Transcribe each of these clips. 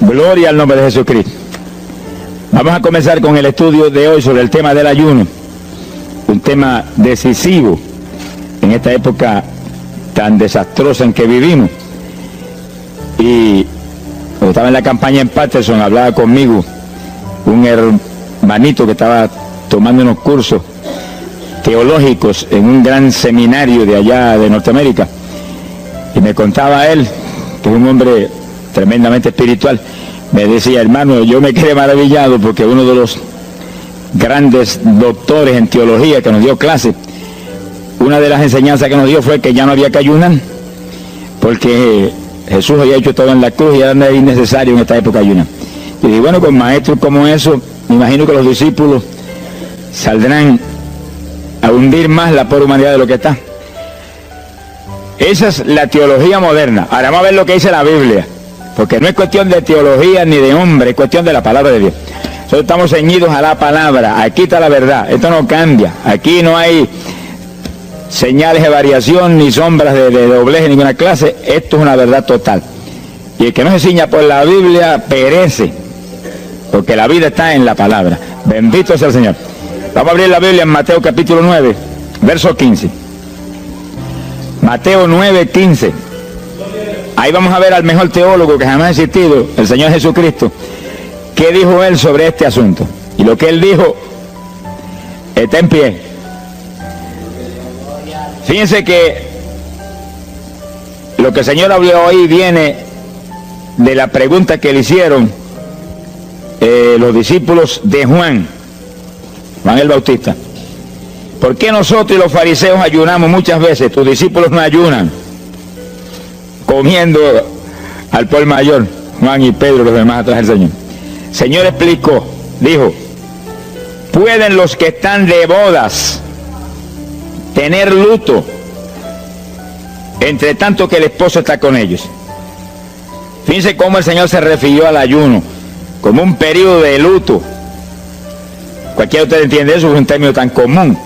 Gloria al nombre de Jesucristo. Vamos a comenzar con el estudio de hoy sobre el tema del ayuno, un tema decisivo en esta época tan desastrosa en que vivimos. Y cuando estaba en la campaña en Patterson, hablaba conmigo un hermanito que estaba tomando unos cursos teológicos en un gran seminario de allá de Norteamérica, y me contaba él, que es un hombre tremendamente espiritual, me decía: hermano, yo me quedé maravillado porque uno de los grandes doctores en teología que nos dio clase, una de las enseñanzas que nos dio fue que ya no había que ayunar, porque Jesús había hecho todo en la cruz y era innecesario en esta época ayunar. Y dije, bueno, con maestros como eso, me imagino que los discípulos saldrán a hundir más la pobre humanidad de lo que está. Esa es la teología moderna. Ahora vamos a ver lo que dice la Biblia, porque no es cuestión de teología ni de hombre, es cuestión de la palabra de Dios. Nosotros estamos ceñidos a la palabra, aquí está la verdad, esto no cambia, aquí no hay señales de variación ni sombras de doblez en ninguna clase, esto es una verdad total. Y el que no se ciña por la Biblia perece, porque la vida está en la palabra. Bendito sea el Señor. Vamos a abrir la Biblia en Mateo capítulo 9, verso 15. Mateo 9, 15. Ahí vamos a ver al mejor teólogo que jamás ha existido, el Señor Jesucristo. ¿Qué dijo Él sobre este asunto? Y lo que Él dijo está en pie. Fíjense que lo que el Señor habló hoy viene de la pregunta que le hicieron los discípulos de Juan el Bautista. ¿Por qué nosotros y los fariseos ayunamos muchas veces? Tus discípulos no ayunan, comiendo al por mayor, Juan y Pedro, los demás atrás del Señor. El Señor explicó, dijo: ¿pueden los que están de bodas tener luto entre tanto que el esposo está con ellos? Fíjense cómo el Señor se refirió al ayuno como un periodo de luto. Cualquiera de ustedes entiende eso, es un término tan común,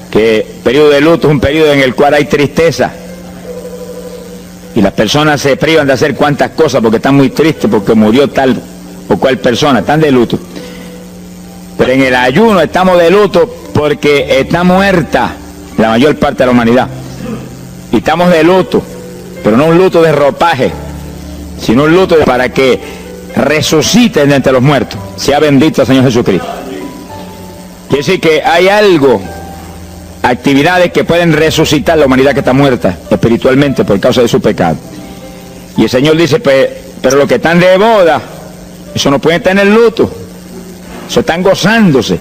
que periodo de luto es un periodo en el cual hay tristeza y las personas se privan de hacer cuantas cosas porque están muy tristes porque murió tal o cual persona, están de luto. Pero en el ayuno estamos de luto porque está muerta la mayor parte de la humanidad, y estamos de luto, pero no un luto de ropaje, sino un luto para que resuciten de entre los muertos. Sea bendito el Señor Jesucristo. Quiere decir que hay algo, actividades que pueden resucitar la humanidad que está muerta espiritualmente por causa de su pecado. Y el Señor dice, pero los que están de boda, eso no pueden tener luto, eso están gozándose,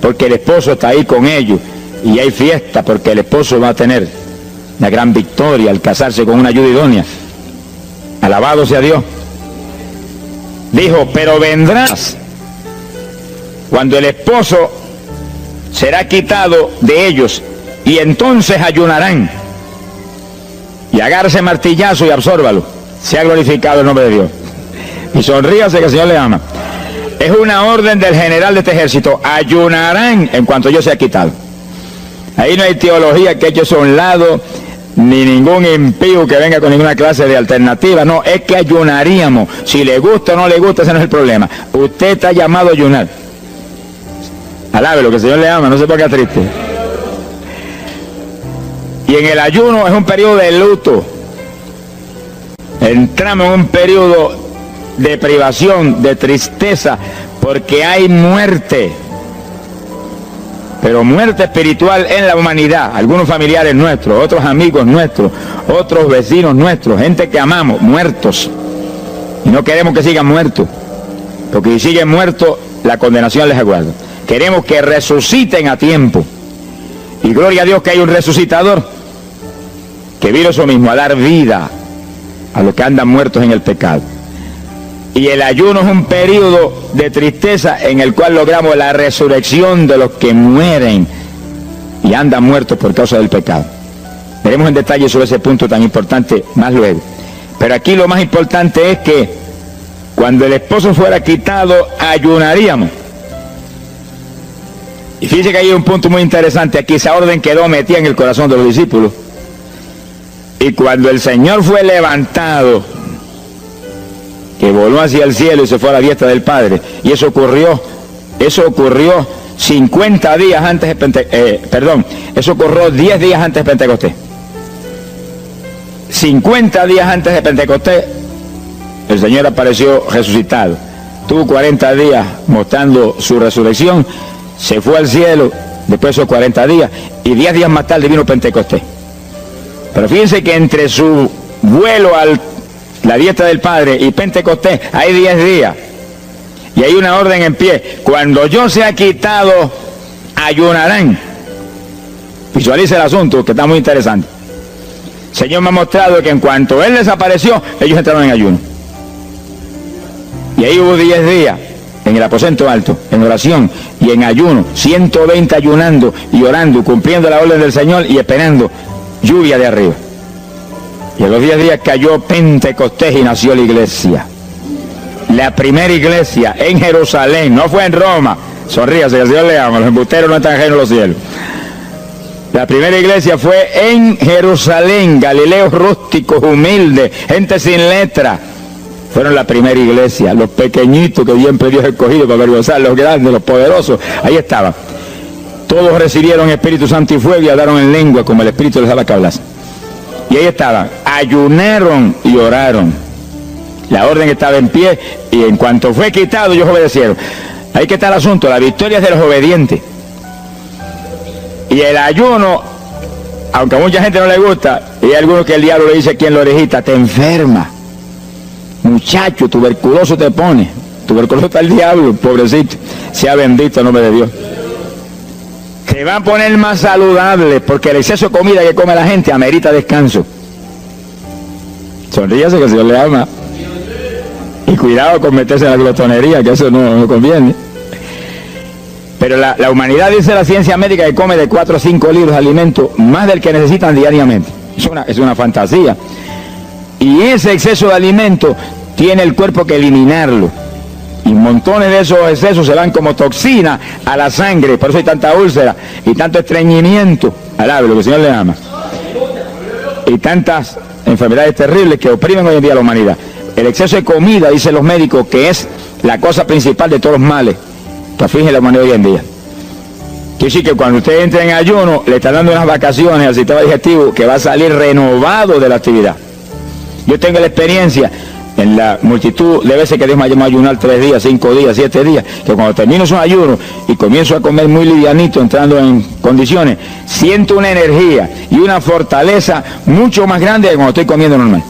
porque el esposo está ahí con ellos, y hay fiesta porque el esposo va a tener una gran victoria al casarse con una ayuda idónea. Alabado sea Dios. Dijo, pero vendrás cuando el esposo será quitado de ellos, y entonces ayunarán. Y agárrese martillazo y absórbalo. Sea glorificado el nombre de Dios. Y sonríase que el Señor le ama. Es una orden del general de este ejército: ayunarán en cuanto yo sea quitado. Ahí no hay teología que eche a un lado, ni ningún impío que venga con ninguna clase de alternativa. No, es que ayunaríamos. Si le gusta o no le gusta, ese no es el problema. Usted está llamado a ayunar. Alábelo, que el Señor le ama, no se ponga triste. Y en el ayuno es un periodo de luto. Entramos en un periodo de privación, de tristeza, porque hay muerte. Pero muerte espiritual en la humanidad. Algunos familiares nuestros, otros amigos nuestros, otros vecinos nuestros, gente que amamos, muertos. Y no queremos que sigan muertos, porque si siguen muertos, la condenación les aguarda. Queremos que resuciten a tiempo. Y gloria a Dios que hay un resucitador que vino eso mismo, a dar vida a los que andan muertos en el pecado. Y el ayuno es un periodo de tristeza en el cual logramos la resurrección de los que mueren y andan muertos por causa del pecado. Veremos en detalle sobre ese punto tan importante más luego. Pero aquí lo más importante es que cuando el esposo fuera quitado, ayunaríamos. Y fíjense que hay un punto muy interesante aquí. Esa orden quedó metida en el corazón de los discípulos. Y cuando el Señor fue levantado, que voló hacia el cielo y se fue a la diestra del Padre. Y eso ocurrió 50 días antes de Pentecostés, eso ocurrió 10 días antes de Pentecostés. 50 días antes de Pentecostés, el Señor apareció resucitado. Tuvo 40 días mostrando su resurrección, se fue al cielo después de esos 40 días, y 10 días más tarde vino Pentecostés. Pero fíjense que entre su vuelo a la diestra del Padre y Pentecostés hay 10 días. Y hay una orden en pie: cuando yo sea quitado, ayunarán. Visualice el asunto, que está muy interesante. El Señor me ha mostrado que en cuanto Él desapareció, ellos entraron en ayuno. Y ahí hubo 10 días en el aposento alto, en oración y en ayuno, 120 ayunando y orando, cumpliendo la orden del Señor y esperando lluvia de arriba. Y en los 10 días cayó Pentecostés y nació la iglesia. La primera iglesia en Jerusalén, no fue en Roma. Sonríase, que el Señor le ama, los embusteros no están ajenos a los cielos. La primera iglesia fue en Jerusalén, Galileos rústicos, humildes, gente sin letra. Fueron la primera iglesia, los pequeñitos que siempre Dios ha escogido para avergonzar, los grandes, los poderosos, ahí estaban. Todos recibieron Espíritu Santo y fuego y hablaron en lengua como el Espíritu les daba que hablasen. Y ahí estaban, ayunaron y oraron. La orden estaba en pie y en cuanto fue quitado ellos obedecieron. Ahí que está el asunto, la victoria es de los obedientes. Y el ayuno, aunque a mucha gente no le gusta, y hay algunos que el diablo le dice aquí en la orejita: te enferma, muchacho, tuberculoso te pone. Tuberculoso está el diablo, pobrecito, sea bendito el nombre de Dios. Te va a poner más saludable, porque el exceso de comida que come la gente amerita descanso. Sonríase, que el Señor le ama. Y cuidado con meterse en la glotonería, que eso no conviene. Pero la humanidad, dice la ciencia médica, que come de 4 a 5 litros de alimento, más del que necesitan diariamente. Es una fantasía. Y ese exceso de alimento tiene el cuerpo que eliminarlo. Y montones de esos excesos se van como toxina a la sangre. Por eso hay tanta úlcera y tanto estreñimiento. Alabe lo que el Señor le ama. Y tantas enfermedades terribles que oprimen hoy en día a la humanidad. El exceso de comida, dicen los médicos, que es la cosa principal de todos los males que aflige la humanidad hoy en día. Quiere decir que cuando usted entra en ayuno, le está dando unas vacaciones al sistema digestivo que va a salir renovado de la actividad. Yo tengo la experiencia en la multitud de veces que Dios me ha llamado a ayunar 3 días, 5 días, 7 días, que cuando termino esos ayunos y comienzo a comer muy livianito, entrando en condiciones, siento una energía y una fortaleza mucho más grande que cuando estoy comiendo normal.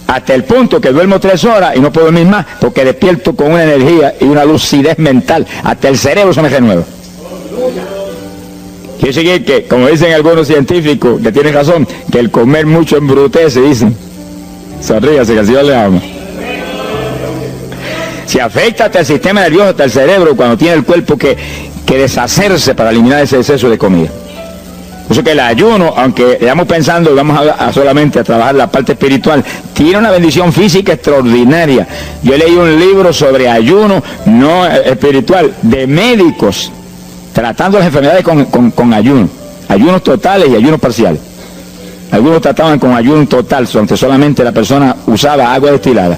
Hasta el punto que duermo 3 horas y no puedo dormir más, porque despierto con una energía y una lucidez mental. Hasta el cerebro se me renueva. Quiere decir que, como dicen algunos científicos, que tienen razón, que el comer mucho embrutece, dicen. Sonríase, que el Señor le ama. Se afecta hasta el sistema nervioso, hasta el cerebro, cuando tiene el cuerpo que deshacerse para eliminar ese exceso de comida. Por eso que el ayuno, aunque estamos pensando y vamos a solamente a trabajar la parte espiritual, tiene una bendición física extraordinaria. Yo leí un libro sobre ayuno no espiritual, de médicos, tratando las enfermedades con ayuno. Ayunos totales y ayunos parciales. Algunos trataban con ayuno total, donde solamente la persona usaba agua destilada.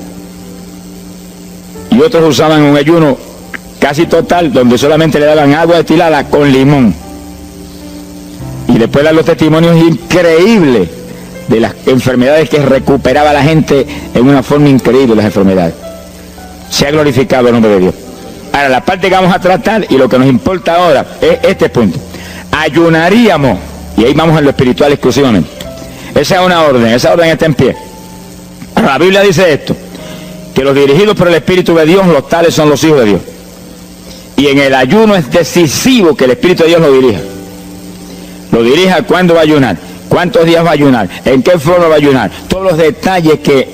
Y otros usaban un ayuno casi total, donde solamente le daban agua destilada con limón. Y después dan los testimonios increíbles de las enfermedades que recuperaba la gente en una forma increíble, las enfermedades. Se ha glorificado el nombre de Dios. Ahora, la parte que vamos a tratar y lo que nos importa ahora es este punto. Ayunaríamos, y ahí vamos en lo espiritual exclusivamente. Esa es una orden, esa orden está en pie. Ahora, la Biblia dice esto, que los dirigidos por el Espíritu de Dios, los tales son los hijos de Dios. Y en el ayuno es decisivo que el Espíritu de Dios lo dirija. Lo dirija cuándo va a ayunar, cuántos días va a ayunar, en qué forma va a ayunar, todos los detalles que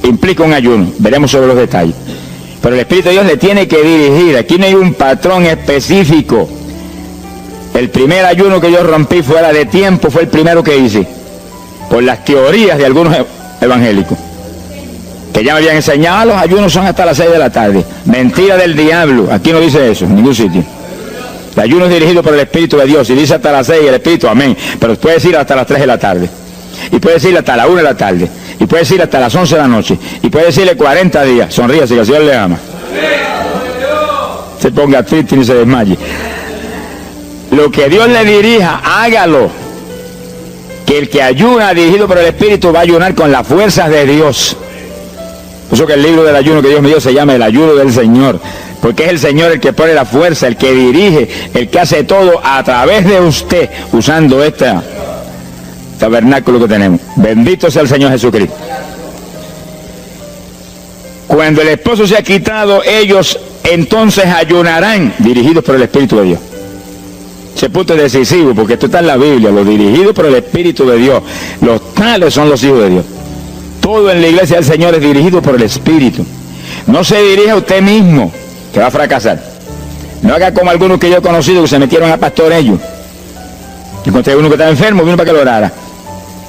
implica un ayuno, veremos sobre los detalles. Pero el Espíritu de Dios le tiene que dirigir, aquí no hay un patrón específico. El primer ayuno que yo rompí fuera de tiempo fue el primero que hice, por las teorías de algunos evangélicos, que ya me habían enseñado, los ayunos son hasta las 6 de la tarde. Mentira del diablo, aquí no dice eso, en ningún sitio. El ayuno es dirigido por el Espíritu de Dios, y dice hasta las 6 el Espíritu, amén, pero puede decir hasta las 3 de la tarde, y puede decir hasta la 1 de la tarde, Y puede decirle hasta las 11 de la noche. Y puede decirle 40 días. Sonríase, que el Señor le ama. Se ponga triste y se desmaye. Lo que Dios le dirija, hágalo. Que el que ayuna dirigido por el Espíritu va a ayunar con las fuerzas de Dios. Por eso que el libro del ayuno que Dios me dio se llama el ayuno del Señor. Porque es el Señor el que pone la fuerza, el que dirige, el que hace todo a través de usted, usando este tabernáculo que tenemos. Bendito sea el Señor Jesucristo. Cuando el esposo se ha quitado, ellos entonces ayunarán, dirigidos por el Espíritu de Dios. Ese punto es decisivo, porque esto está en la Biblia, los dirigidos por el Espíritu de Dios. Los tales son los hijos de Dios. Todo en la iglesia del Señor es dirigido por el Espíritu. No se dirija a usted mismo, que va a fracasar. No haga como algunos que yo he conocido que se metieron a pastor ellos. Encontré uno que estaba enfermo, vino para que lo orara.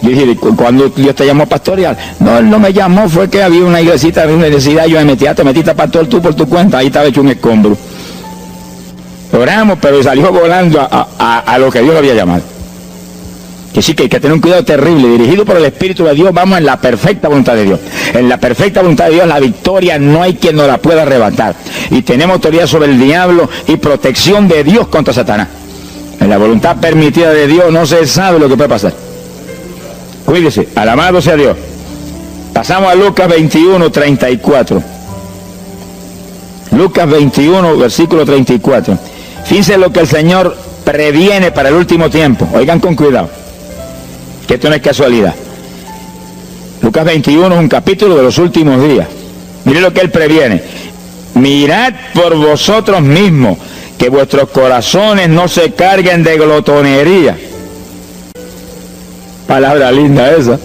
Yo dije, cuando Dios te llamó a pastorear, no, él no me llamó, fue que había una iglesita, había una necesidad, yo me metí, te metiste a pastor tú por tu cuenta, ahí estaba hecho un escombro. Oramos, pero salió volando a lo que Dios lo había llamado. Que sí, que hay que tener un cuidado terrible, dirigido por el Espíritu de Dios, vamos en la perfecta voluntad de Dios. En la perfecta voluntad de Dios, la victoria no hay quien nos la pueda arrebatar. Y tenemos autoridad sobre el diablo y protección de Dios contra Satanás. En la voluntad permitida de Dios no se sabe lo que puede pasar. Cuídese, alabado sea Dios. Pasamos a Lucas 21, 34. Lucas 21, versículo 34. Fíjense lo que el Señor previene para el último tiempo. Oigan con cuidado, que esto no es casualidad. Lucas 21 es un capítulo de los últimos días. Miren lo que Él previene. Mirad por vosotros mismos, que vuestros corazones no se carguen de glotonería. Palabra linda esa.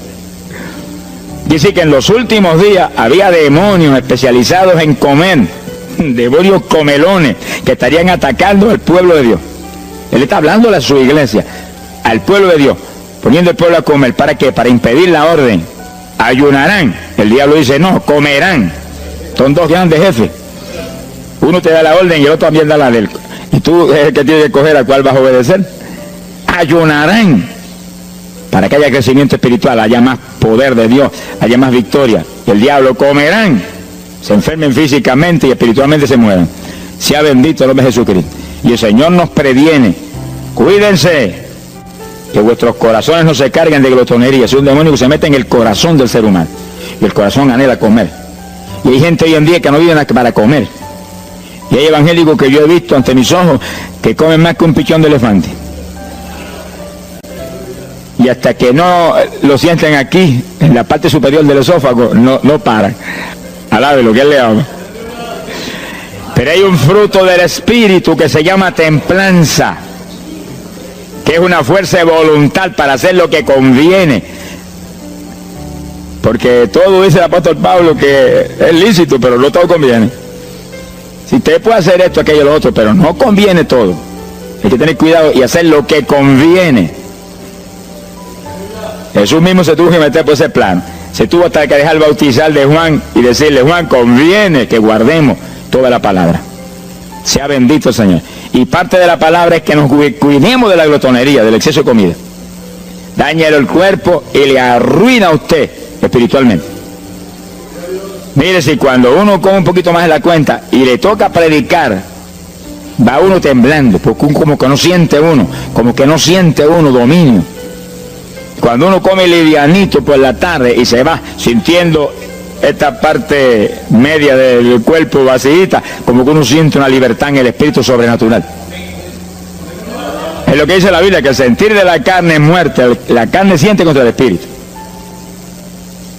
Dice que en los últimos días había demonios especializados en comer, demonios comelones, que estarían atacando al pueblo de Dios. Él está hablando a su iglesia, al pueblo de Dios, poniendo al pueblo a comer. ¿Para qué? Para impedir la orden. Ayunarán. El diablo dice, no, comerán. Son dos grandes jefes. Uno te da la orden y el otro también da la del. Y tú es el que tienes que escoger a cuál vas a obedecer. Ayunarán. Para que haya crecimiento espiritual, haya más poder de Dios, haya más victoria. Y el diablo comerán. Se enfermen físicamente y espiritualmente se mueran. Sea bendito el nombre de Jesucristo. Y el Señor nos previene. Cuídense, que vuestros corazones no se carguen de glotonería. Es un demonio que se mete en el corazón del ser humano. Y el corazón anhela comer. Y hay gente hoy en día que no vive para comer. Y hay evangélicos que yo he visto ante mis ojos que comen más que un pichón de elefante. Y hasta que no lo sienten aquí, en la parte superior del esófago, no paran. Alabe lo que Él le ama. Pero hay un fruto del Espíritu que se llama templanza, que es una fuerza de voluntad para hacer lo que conviene. Porque todo dice el apóstol Pablo que es lícito, pero no todo conviene. Si usted puede hacer esto, aquello, lo otro, pero no conviene todo. Hay que tener cuidado y hacer lo que conviene. Jesús mismo se tuvo que meter por ese plano. Se tuvo hasta que dejar bautizar de Juan y decirle, Juan, conviene que guardemos toda la palabra. Sea bendito el Señor. Y parte de la palabra es que nos cuidemos de la glotonería, del exceso de comida. Dañale el cuerpo y le arruina a usted espiritualmente. Mire, si cuando uno come un poquito más de la cuenta y le toca predicar, va uno temblando, porque como que no siente uno dominio. Cuando uno come livianito por la tarde y se va sintiendo esta parte media del cuerpo vacíita, como que uno siente una libertad en el espíritu sobrenatural. Es lo que dice la Biblia, que el sentir de la carne es muerte, la carne siente contra el espíritu.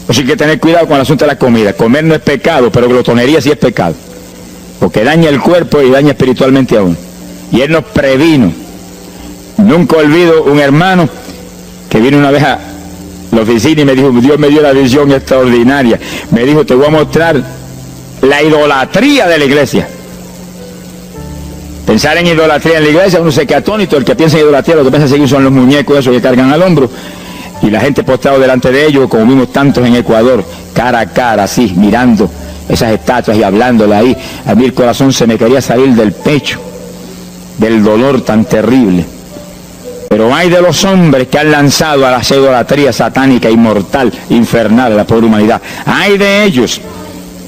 Así que hay que tener cuidado con el asunto de la comida. Comer no es pecado, pero glotonería sí es pecado, porque daña el cuerpo y daña espiritualmente a uno. Y Él nos previno. Nunca olvido un hermano que vino una vez a la oficina y me dijo, Dios me dio la visión extraordinaria. Me dijo, te voy a mostrar la idolatría de la iglesia. Pensar en idolatría en la iglesia, uno se queda atónito. El que piensa en idolatría, lo que piensa seguir son los muñecos esos que cargan al hombro. Y la gente postrado delante de ellos, como vimos tantos en Ecuador, cara a cara, así, mirando esas estatuas y hablándolas ahí. A mí el corazón se me quería salir del pecho, del dolor tan terrible. Pero hay de los hombres que han lanzado a la idolatría satánica, inmortal, infernal a la pobre humanidad. Hay de ellos.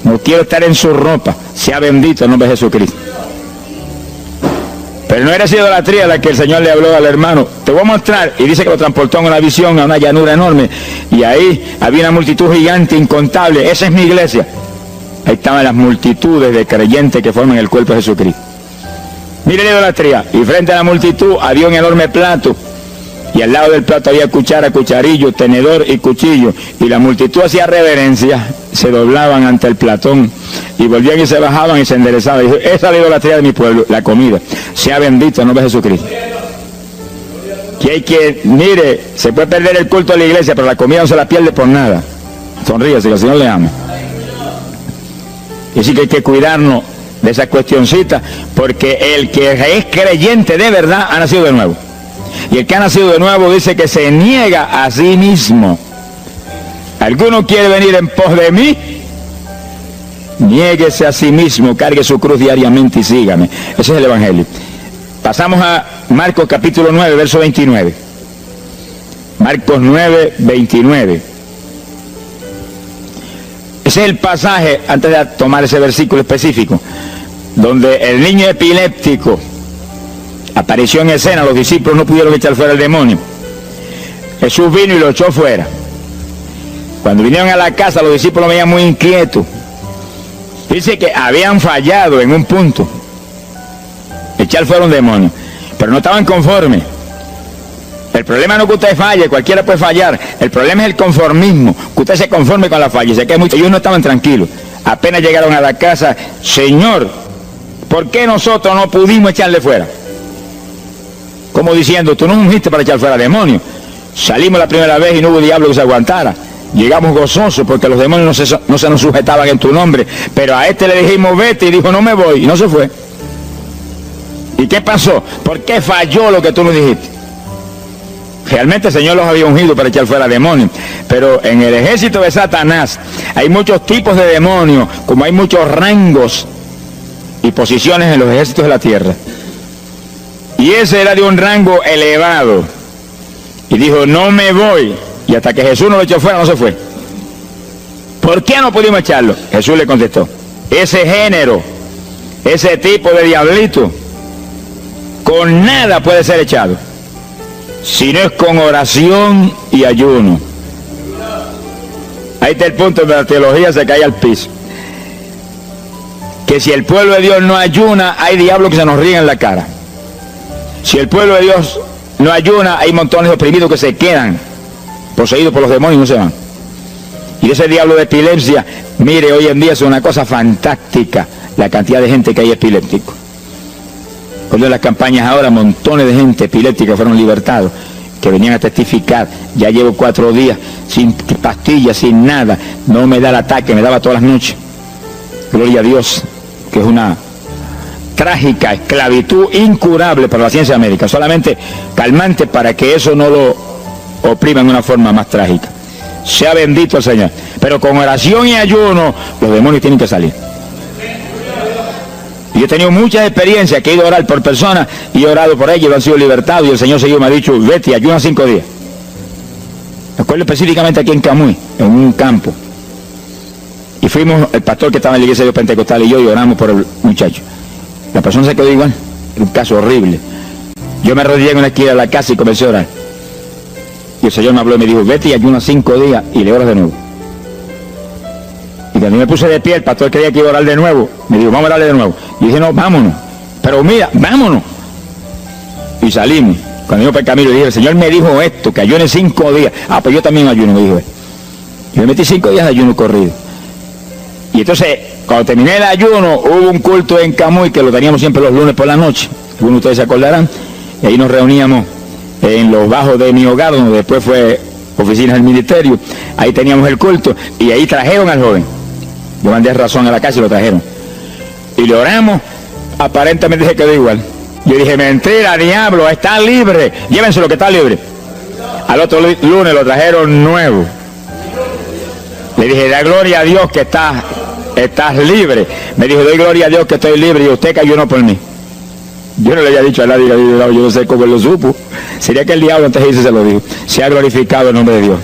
No quiero estar en su ropa. Sea bendito el nombre de Jesucristo. Pero no era esa idolatría la que el Señor le habló al hermano. Te voy a mostrar. Y dice que lo transportó en una visión a una llanura enorme. Y ahí había una multitud gigante, incontable. Esa es mi iglesia. Ahí estaban las multitudes de creyentes que forman el cuerpo de Jesucristo. Mire la idolatría. Y frente a la multitud había un enorme plato. Y al lado del plato había cuchara, cucharillo, tenedor y cuchillo. Y la multitud hacía reverencia, se doblaban ante el platón. Y volvían y se bajaban y se enderezaban. Y dijo, esa es la idolatría de mi pueblo, la comida. Sea bendito el nombre de Jesucristo. Que hay que, mire, se puede perder el culto de la iglesia, pero la comida no se la pierde por nada. Sonríase, que el Señor le ama. Y así que hay que cuidarnos de esa cuestioncita, porque el que es creyente de verdad ha nacido de nuevo. Y el que ha nacido de nuevo dice que se niega a sí mismo. ¿Alguno quiere venir en pos de mí? Niéguese a sí mismo, cargue su cruz diariamente y sígame. Ese es el Evangelio. Pasamos a Marcos capítulo 9, verso 29. Marcos 9, 29. Ese es el pasaje, antes de tomar ese versículo específico, donde el niño epiléptico apareció en escena. Los discípulos no pudieron echar fuera el demonio. Jesús vino y lo echó fuera. Cuando vinieron a la casa, los discípulos veían muy inquietos. Dice que habían fallado en un punto, echar fuera un demonio, pero no estaban conformes. El problema no es que usted falle, cualquiera puede fallar. El problema es el conformismo, que usted se conforme con la falla. Y sé que ellos no estaban tranquilos. Apenas llegaron a la casa, Señor, ¿por qué nosotros no pudimos echarle fuera? Como diciendo, tú no ungiste para echar fuera demonios. Salimos la primera vez y no hubo diablo que se aguantara. Llegamos gozosos porque los demonios no se nos sujetaban en tu nombre. Pero a este le dijimos vete y dijo no me voy y no se fue. ¿Y qué pasó? ¿Por qué falló lo que tú nos dijiste? Realmente el Señor los había ungido para echar fuera demonios. Pero en el ejército de Satanás hay muchos tipos de demonios, como hay muchos rangos y posiciones en los ejércitos de la tierra. Y ese era de un rango elevado. Y dijo, no me voy. Y hasta que Jesús no lo echó fuera, no se fue. ¿Por qué no pudimos echarlo? Jesús le contestó, ese género, ese tipo de diablito, con nada puede ser echado, si no es con oración y ayuno. Ahí está el punto donde la teología se cae al piso. Que si el pueblo de Dios no ayuna, hay diablos que se nos ríen en la cara. Si el pueblo de Dios no ayuna, hay montones de oprimidos que se quedan poseídos por los demonios y no se van. Y ese diablo de epilepsia, mire, hoy en día es una cosa fantástica la cantidad de gente que hay epiléptico. Cuando en las campañas ahora, montones de gente epiléptica fueron libertados, que venían a testificar. Ya llevo 4 días sin pastillas, sin nada, no me da el ataque, me daba todas las noches. Gloria a Dios, que es una trágica esclavitud incurable para la ciencia médica, solamente calmante para que eso no lo oprima en una forma más trágica. Sea bendito el Señor. Pero con oración y ayuno, los demonios tienen que salir. Y yo he tenido muchas experiencias que he ido a orar por personas y he orado por ellos y han sido libertados y el Señor seguido me ha dicho, vete, ayuna 5 días. Me acuerdo específicamente aquí en Camuy, en un campo. Y fuimos, el pastor que estaba en la iglesia de Pentecostal y yo, y oramos por el muchacho. La persona se quedó igual, era un caso horrible. Yo me arrodillé en una esquina de la casa y comencé a orar. Y el Señor me habló y me dijo, vete y ayuna 5 días y le oras de nuevo. Y cuando me puse de pie, el pastor quería que iba a orar de nuevo. Me dijo, vamos a orarle de nuevo. Y dije, no, vámonos. Pero mira, vámonos. Y salimos. Cuando iba por el camino, le dije, el Señor me dijo esto, que ayune 5 días. Ah, pues yo también ayuno, me dijo él. Y me metí 5 días de ayuno corrido. Y entonces, cuando terminé el ayuno, hubo un culto en Camuy, que lo teníamos siempre los lunes por la noche. Algunos de ustedes se acordarán. Y ahí nos reuníamos en los bajos de mi hogar, donde después fue oficinas del ministerio. Ahí teníamos el culto. Y ahí trajeron al joven. Yo mandé razón a la casa y lo trajeron. Y le oramos, aparentemente se quedó igual. Yo dije, mentira, diablo, está libre. Llévenselo que está libre. Al otro lunes lo trajeron nuevo. Le dije, da gloria a Dios que estás libre. Me dijo, doy gloria a Dios que estoy libre y usted que ayunó por mí. Yo no le había dicho a nadie, yo no sé cómo lo supo. Sería que el diablo antes de irse se lo dijo. Se ha glorificado el nombre de Dios.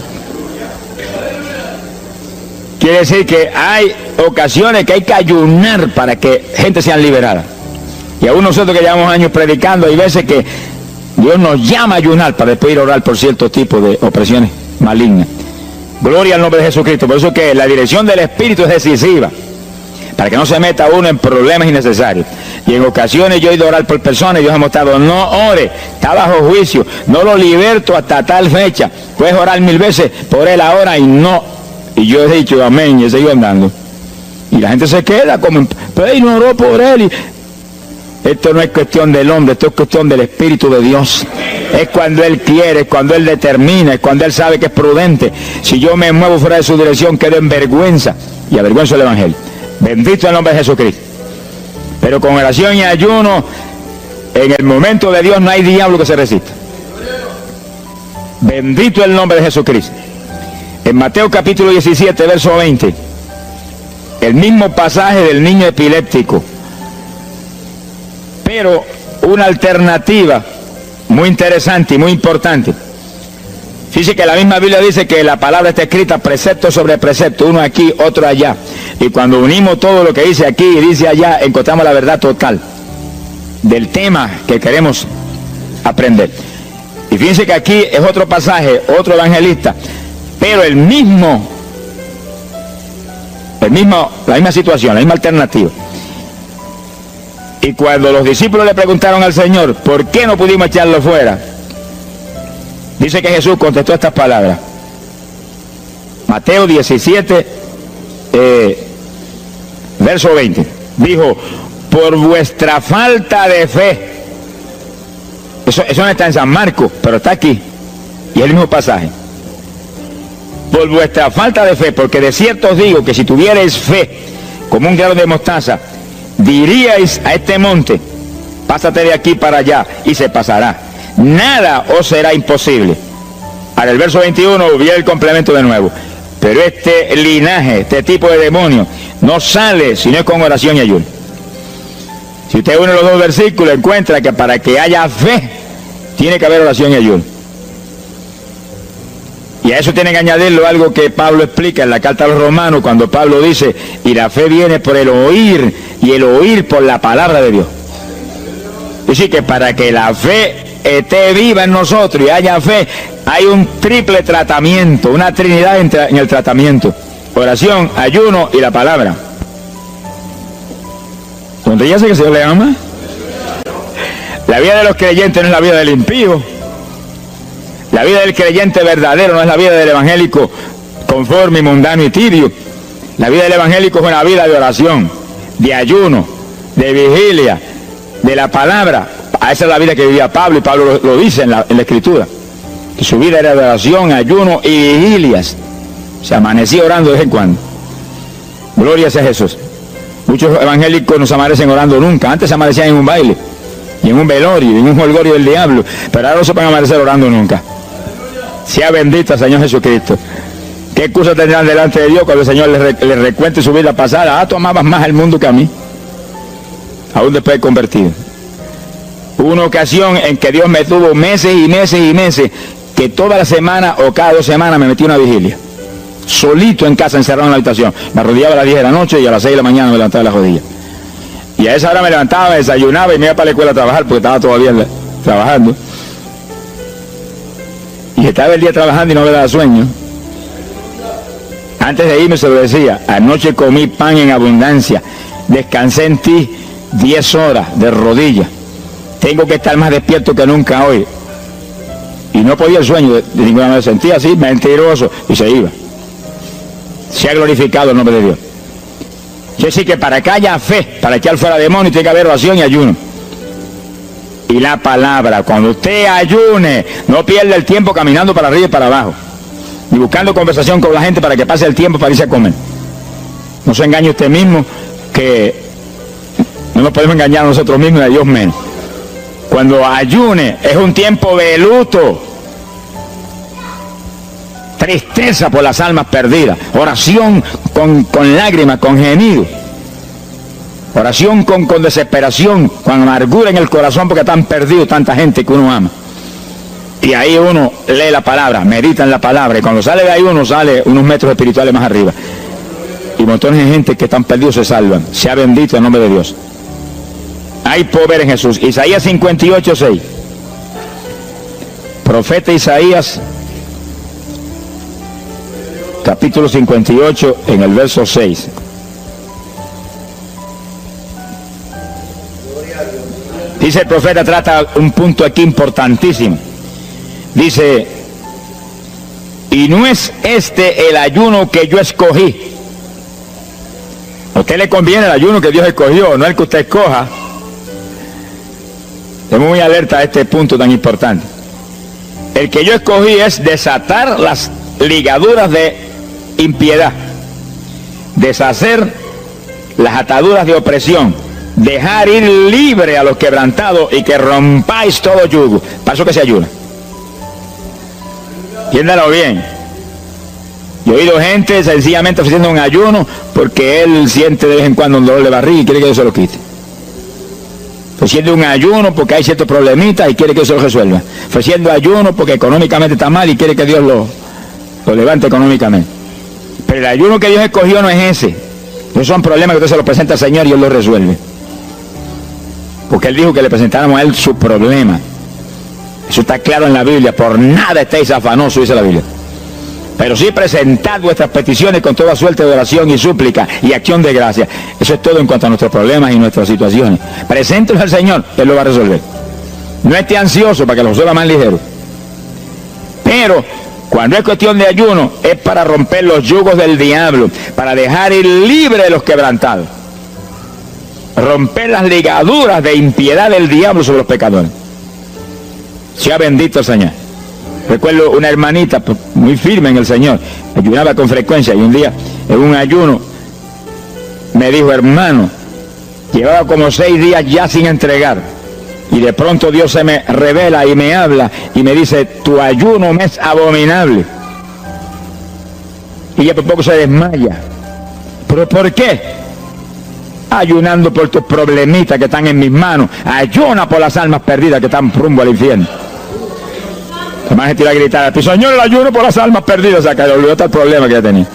Quiere decir que hay ocasiones que hay que ayunar para que gente sea liberada. Y aún nosotros que llevamos años predicando, hay veces que Dios nos llama a ayunar para después ir a orar por ciertos tipos de opresiones malignas. Gloria al nombre de Jesucristo. Por eso que la dirección del Espíritu es decisiva, para que no se meta uno en problemas innecesarios. Y en ocasiones yo he ido a orar por personas y Dios ha mostrado, no ore, está bajo juicio, no lo liberto hasta tal fecha. Puedes orar 1000 veces por él ahora y no. Y yo he dicho amén y he seguido andando. Y la gente se queda como, pero él no oró por él. Esto no es cuestión del hombre, esto es cuestión del Espíritu de Dios. Es cuando Él quiere, es cuando Él determina, es cuando Él sabe que es prudente. Si yo me muevo fuera de su dirección, quedo en vergüenza y avergüenzo el Evangelio. Bendito el nombre de Jesucristo. Pero con oración y ayuno, en el momento de Dios no hay diablo que se resista. Bendito el nombre de Jesucristo. En Mateo capítulo 17, verso 20, el mismo pasaje del niño epiléptico, pero una alternativa muy interesante y muy importante. Fíjese que la misma Biblia dice que la palabra está escrita precepto sobre precepto, uno aquí, otro allá. Y cuando unimos todo lo que dice aquí y dice allá, encontramos la verdad total del tema que queremos aprender. Y fíjense que aquí es otro pasaje, otro evangelista, pero la misma situación, la misma alternativa. Y cuando los discípulos le preguntaron al Señor, ¿por qué no pudimos echarlo fuera? Dice que Jesús contestó estas palabras. Mateo 17, verso 20. Dijo, por vuestra falta de fe. Eso no está en San Marcos, pero está aquí. Y es el mismo pasaje. Por vuestra falta de fe, porque de cierto os digo que si tuvierais fe como un grano de mostaza, diríais a este monte, pásate de aquí para allá, y se pasará. Nada os será imposible. Ahora el verso 21 viene el complemento de nuevo. Pero este linaje, este tipo de demonio, no sale si no es con oración y ayuno. Si usted une los dos versículos, encuentra que para que haya fe, tiene que haber oración y ayuno. Y a eso tiene que añadirlo algo que Pablo explica en la carta a los Romanos, cuando Pablo dice, y la fe viene por el oír, y el oír por la palabra de Dios. Es decir, que para que la fe esté viva en nosotros y haya fe, hay un triple tratamiento, una trinidad en el tratamiento: oración, ayuno y la palabra. ¿Dónde ya sé que el Señor le ama? La vida de los creyentes no es la vida del impío. La vida del creyente verdadero no es la vida del evangélico conforme, mundano y tibio. La vida del evangélico es una vida de oración, de ayuno, de vigilia, de la palabra. Esa es la vida que vivía Pablo, y Pablo lo dice en la Escritura, que su vida era de oración, ayuno y vigilias. Se amanecía orando de vez en cuando. Gloria sea Jesús. Muchos evangélicos no se amanecen orando nunca. Antes se amanecían en un baile, y en un velorio, y en un jolgorio del diablo, pero ahora no se pueden amanecer orando nunca. Sea bendito el Señor Jesucristo. ¿Qué excusa tendrán delante de Dios cuando el Señor les recuente su vida pasada? Ah, tú amabas más al mundo que a mí, aún después de convertido. Hubo una ocasión en que Dios me tuvo meses y meses y meses, que toda la semana o cada 2 semanas me metí a una vigilia, solito en casa, encerrado en la habitación. Me arrodillaba a las 10 de la noche y a las 6 de la mañana me levantaba de las rodillas. Y a esa hora me levantaba, me desayunaba y me iba para la escuela a trabajar, porque estaba todavía trabajando. Y estaba el día trabajando y no me daba sueño. Antes de irme se lo decía: anoche comí pan en abundancia, descansé en ti 10 horas de rodillas, tengo que estar más despierto que nunca hoy. Y no podía el sueño de ninguna manera, sentía así, mentiroso, y se iba. Se ha glorificado el nombre de Dios. Es decir, que para que haya fe, para echar fuera demonios, tiene que haber oración y ayuno. Y la palabra, cuando usted ayune, no pierda el tiempo caminando para arriba y para abajo, ni buscando conversación con la gente para que pase el tiempo para irse a comer. No se engañe usted mismo, que no nos podemos engañar a nosotros mismos y a Dios menos. Cuando ayune es un tiempo de luto, tristeza por las almas perdidas, oración con lágrimas, con gemidos, oración con desesperación, con amargura en el corazón porque están perdidos tanta gente que uno ama. Y ahí uno lee la palabra, medita en la palabra, y cuando sale de ahí uno sale unos metros espirituales más arriba. Y montones de gente que están perdidos se salvan. Sea bendito el nombre de Dios. Hay poder en Jesús. Isaías 58:6. Profeta Isaías, capítulo 58, en el verso 6. Dice el profeta, trata un punto aquí importantísimo. Dice, y no es este el ayuno que yo escogí. A usted le conviene el ayuno que Dios escogió, no el que usted escoja. Estamos muy alerta a este punto tan importante. El que yo escogí es desatar las ligaduras de impiedad, deshacer las ataduras de opresión, dejar ir libre a los quebrantados y que rompáis todo yugo. Para eso que se ayuna. Entiéndalo bien. Yo he oído gente sencillamente ofreciendo un ayuno porque él siente de vez en cuando un dolor de barriga y quiere que yo se lo quite. Ofreciendo un ayuno porque hay ciertos problemitas y quiere que Dios se lo resuelva. Ofreciendo ayuno porque económicamente está mal y quiere que Dios lo levante económicamente. Pero el ayuno que Dios escogió no es ese. Esos son problemas que usted se los presenta al Señor y Él los resuelve. Porque Él dijo que le presentáramos a Él su problema. Eso está claro en la Biblia. Por nada estéis afanosos, dice la Biblia. Pero sí presentad vuestras peticiones con toda suerte de oración y súplica y acción de gracia. Eso es todo en cuanto a nuestros problemas y nuestras situaciones. Preséntelos al Señor, Él lo va a resolver. No esté ansioso para que lo resuelva más ligero. Pero cuando es cuestión de ayuno, es para romper los yugos del diablo, para dejar ir libre de los quebrantados. Romper las ligaduras de impiedad del diablo sobre los pecadores. Sea bendito el Señor. Recuerdo una hermanita muy firme en el Señor, ayunaba con frecuencia y un día en un ayuno me dijo, hermano, llevaba como 6 días ya sin entregar y de pronto Dios se me revela y me habla y me dice, tu ayuno me es abominable. Y ella por poco se desmaya. ¿Pero por qué? Ayunando por tus problemitas que están en mis manos. Ayuna por las almas perdidas que están rumbo al infierno. Además se tira a gritar, Señor, el ayuno por las almas perdidas. O sea, que le olvidó el problema que ya tenía.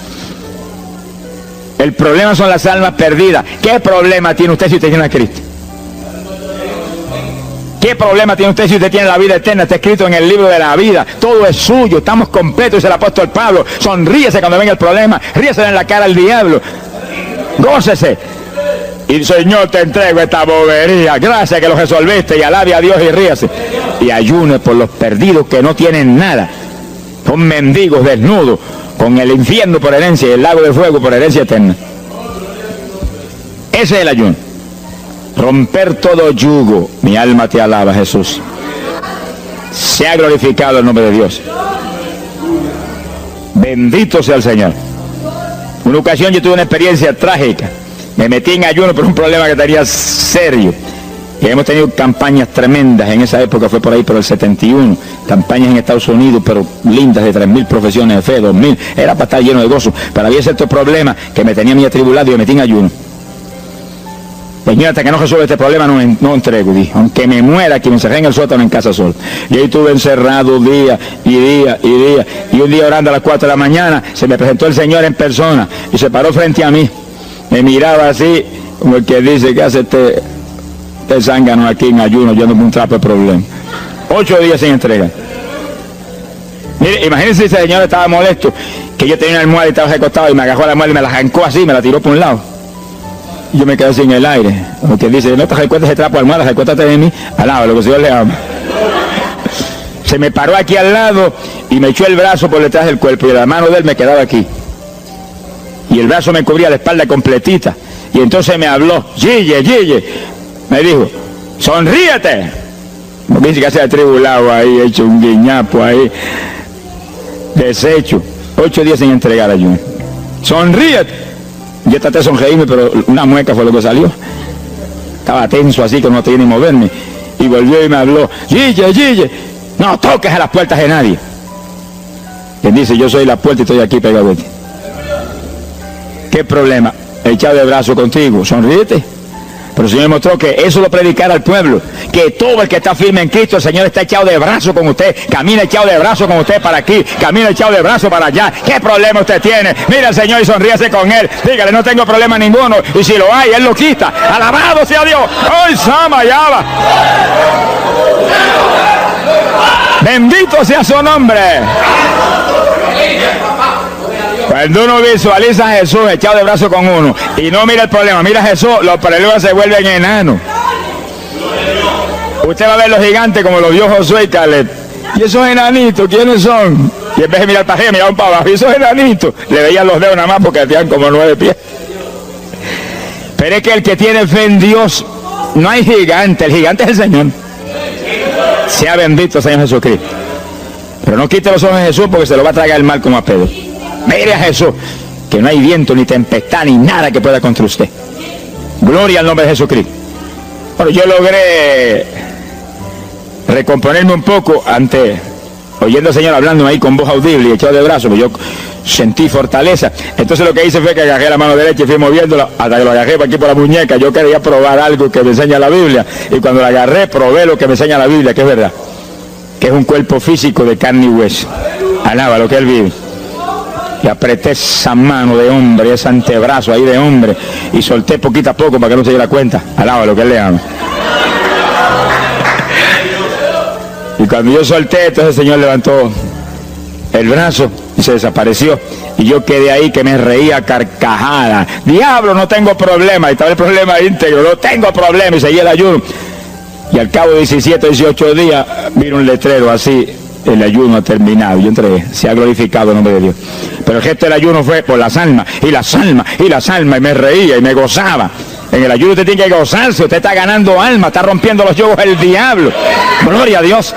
El problema son las almas perdidas. ¿Qué problema tiene usted si usted tiene a Cristo? ¿Qué problema tiene usted si usted tiene la vida eterna? Está escrito en el libro de la vida. Todo es suyo, estamos completos, dice el apóstol Pablo. Sonríese cuando venga el problema, ríese en la cara al diablo. Gócese. Y Señor, te entrego esta bobería. Gracias que lo resolviste y alabe a Dios y ríase. Y ayune por los perdidos que no tienen nada. Son mendigos desnudos, con el infierno por herencia y el lago de fuego por herencia eterna. Ese es el ayuno. Romper todo yugo. Mi alma te alaba, Jesús. Sea glorificado el nombre de Dios. Bendito sea el Señor. Una ocasión yo tuve una experiencia trágica. Me metí en ayuno por un problema que tenía serio. Y hemos tenido campañas tremendas en esa época, fue por ahí por el 71, campañas en Estados Unidos, pero lindas, de 3.000 profesiones de fe, 2.000, era para estar lleno de gozo. Pero había ciertos problemas que me tenía muy atribulado y me metí en ayuno. Señor, hasta que no resuelva este problema no entrego, dije, aunque me muera, que me encerré en el sótano en casa solo. Y ahí estuve encerrado día y día y día, y un día orando a las 4 de la mañana, se me presentó el Señor en persona, y se paró frente a mí, me miraba así, como el que dice, ¿qué hace este zángano aquí en ayuno, yo no me un trapo de problema? 8 días sin entrega. Mire, imagínense si ese señor estaba molesto, que yo tenía una almohada y estaba recostado, y me agarró la almohada y me la arrancó así, me la tiró por un lado. Y yo me quedé sin el aire. Porque dice, no te recuerdes ese trapo de almohada, recuérdate de mí, alaba lo que el Señor le ama. Se me paró aquí al lado y me echó el brazo por detrás del cuerpo y la mano de él me quedaba aquí. Y el brazo me cubría la espalda completita. Y entonces me habló, Gille, me dijo, sonríete. Porque dice que se ha atribulado ahí, hecho un guiñapo ahí, deshecho. 8 días sin entregar ayuno. Sonríete. Yo traté de sonreírme, pero una mueca fue lo que salió. Estaba tenso así que no tenía ni moverme. Y volvió y me habló, Gille, no toques a las puertas de nadie. Quien dice, yo soy la puerta y estoy aquí pegado a ti. ¿Qué problema? Echado de brazo contigo, sonríete. Pero el Señor mostró que eso lo predicara al pueblo, que todo el que está firme en Cristo, el Señor está echado de brazo con usted, camina echado de brazo con usted para aquí, camina echado de brazo para allá. ¿Qué problema usted tiene? Mira al Señor y sonríase con Él, dígale, no tengo problema ninguno, y si lo hay, Él lo quita. Alabado sea Dios. ¡Ay, Sama, Yaba! Bendito sea su nombre. Cuando uno visualiza a Jesús echado de brazo con uno y no mira el problema, mira a Jesús, los problemas se vuelven enanos. Usted va a ver los gigantes como los vio Josué y Caleb. ¿Y esos enanitos quiénes son? Y en vez de mirar para arriba, miraban para abajo. ¿Y esos enanitos? Le veían los dedos nada más porque tenían como 9 pies. Pero es que el que tiene fe en Dios, no hay gigante, el gigante es el Señor. Sea bendito Señor Jesucristo. Pero no quite los ojos de Jesús porque se lo va a tragar el mal como a Pedro. Mire a Jesús, que no hay viento, ni tempestad, ni nada que pueda contra usted. Gloria al nombre de Jesucristo. Bueno, yo logré recomponerme un poco oyendo al Señor hablando ahí con voz audible y echado de brazos, pues yo sentí fortaleza. Entonces lo que hice fue que agarré la mano derecha y fui moviéndola hasta que lo agarré por aquí por la muñeca. Yo quería probar algo que me enseña la Biblia, y cuando la agarré probé lo que me enseña la Biblia, que es verdad, que es un cuerpo físico de carne y hueso. Alaba lo que Él vive. Y apreté esa mano de hombre, ese antebrazo ahí de hombre, y solté poquito a poco para que no se diera cuenta. Alaba lo que Él le ama. Y cuando yo solté, entonces el Señor levantó el brazo y se desapareció. Y yo quedé ahí que me reía carcajada. Diablo, no tengo problema. Y estaba el problema íntegro, no tengo problema. Y seguí el ayuno. Y al cabo de 17, 18 días, vino un letrero así: el ayuno ha terminado. Yo entré, se ha glorificado el nombre de Dios. Pero el gesto del ayuno fue por las almas, y las almas, y las almas, y me reía y me gozaba. En el ayuno usted tiene que gozarse, usted está ganando alma, está rompiendo los yugos del diablo. Gloria a Dios.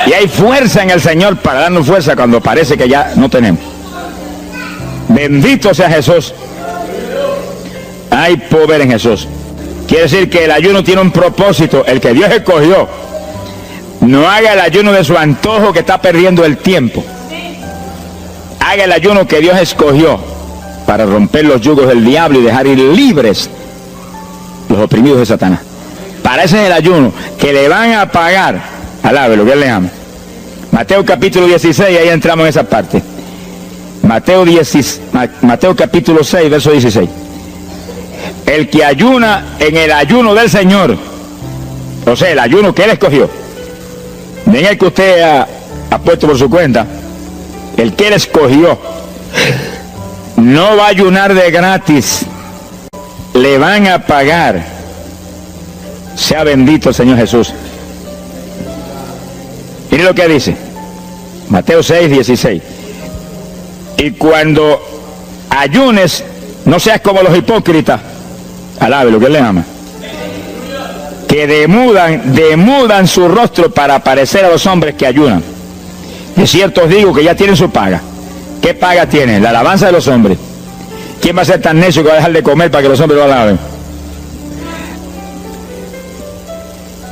Y hay fuerza en el Señor para darnos fuerza cuando parece que ya no tenemos. Bendito sea Jesús. Hay poder en Jesús. Quiere decir que el ayuno tiene un propósito, el que Dios escogió. No haga el ayuno de su antojo, que está perdiendo el tiempo. Haga el ayuno que Dios escogió para romper los yugos del diablo y dejar ir libres los oprimidos de Satanás. Para ese es el ayuno que le van a pagar. Alabe lo que Él le ama. Mateo capítulo 16, ahí entramos en esa parte. Mateo capítulo 6, verso 16. El que ayuna en el ayuno del Señor, o sea, el ayuno que Él escogió, no en el que usted ha puesto por su cuenta, el que Él escogió, no va a ayunar de gratis, le van a pagar. Sea bendito el Señor Jesús. Mire lo que dice Mateo 6, 16. Y cuando ayunes, no seas como los hipócritas. Alabe lo que Él le ama, que demudan su rostro para parecer a los hombres que ayunan. De cierto os digo que ya tienen su paga. ¿Qué paga tienen? La alabanza de los hombres. ¿Quién va a ser tan necio que va a dejar de comer para que los hombres lo alaben?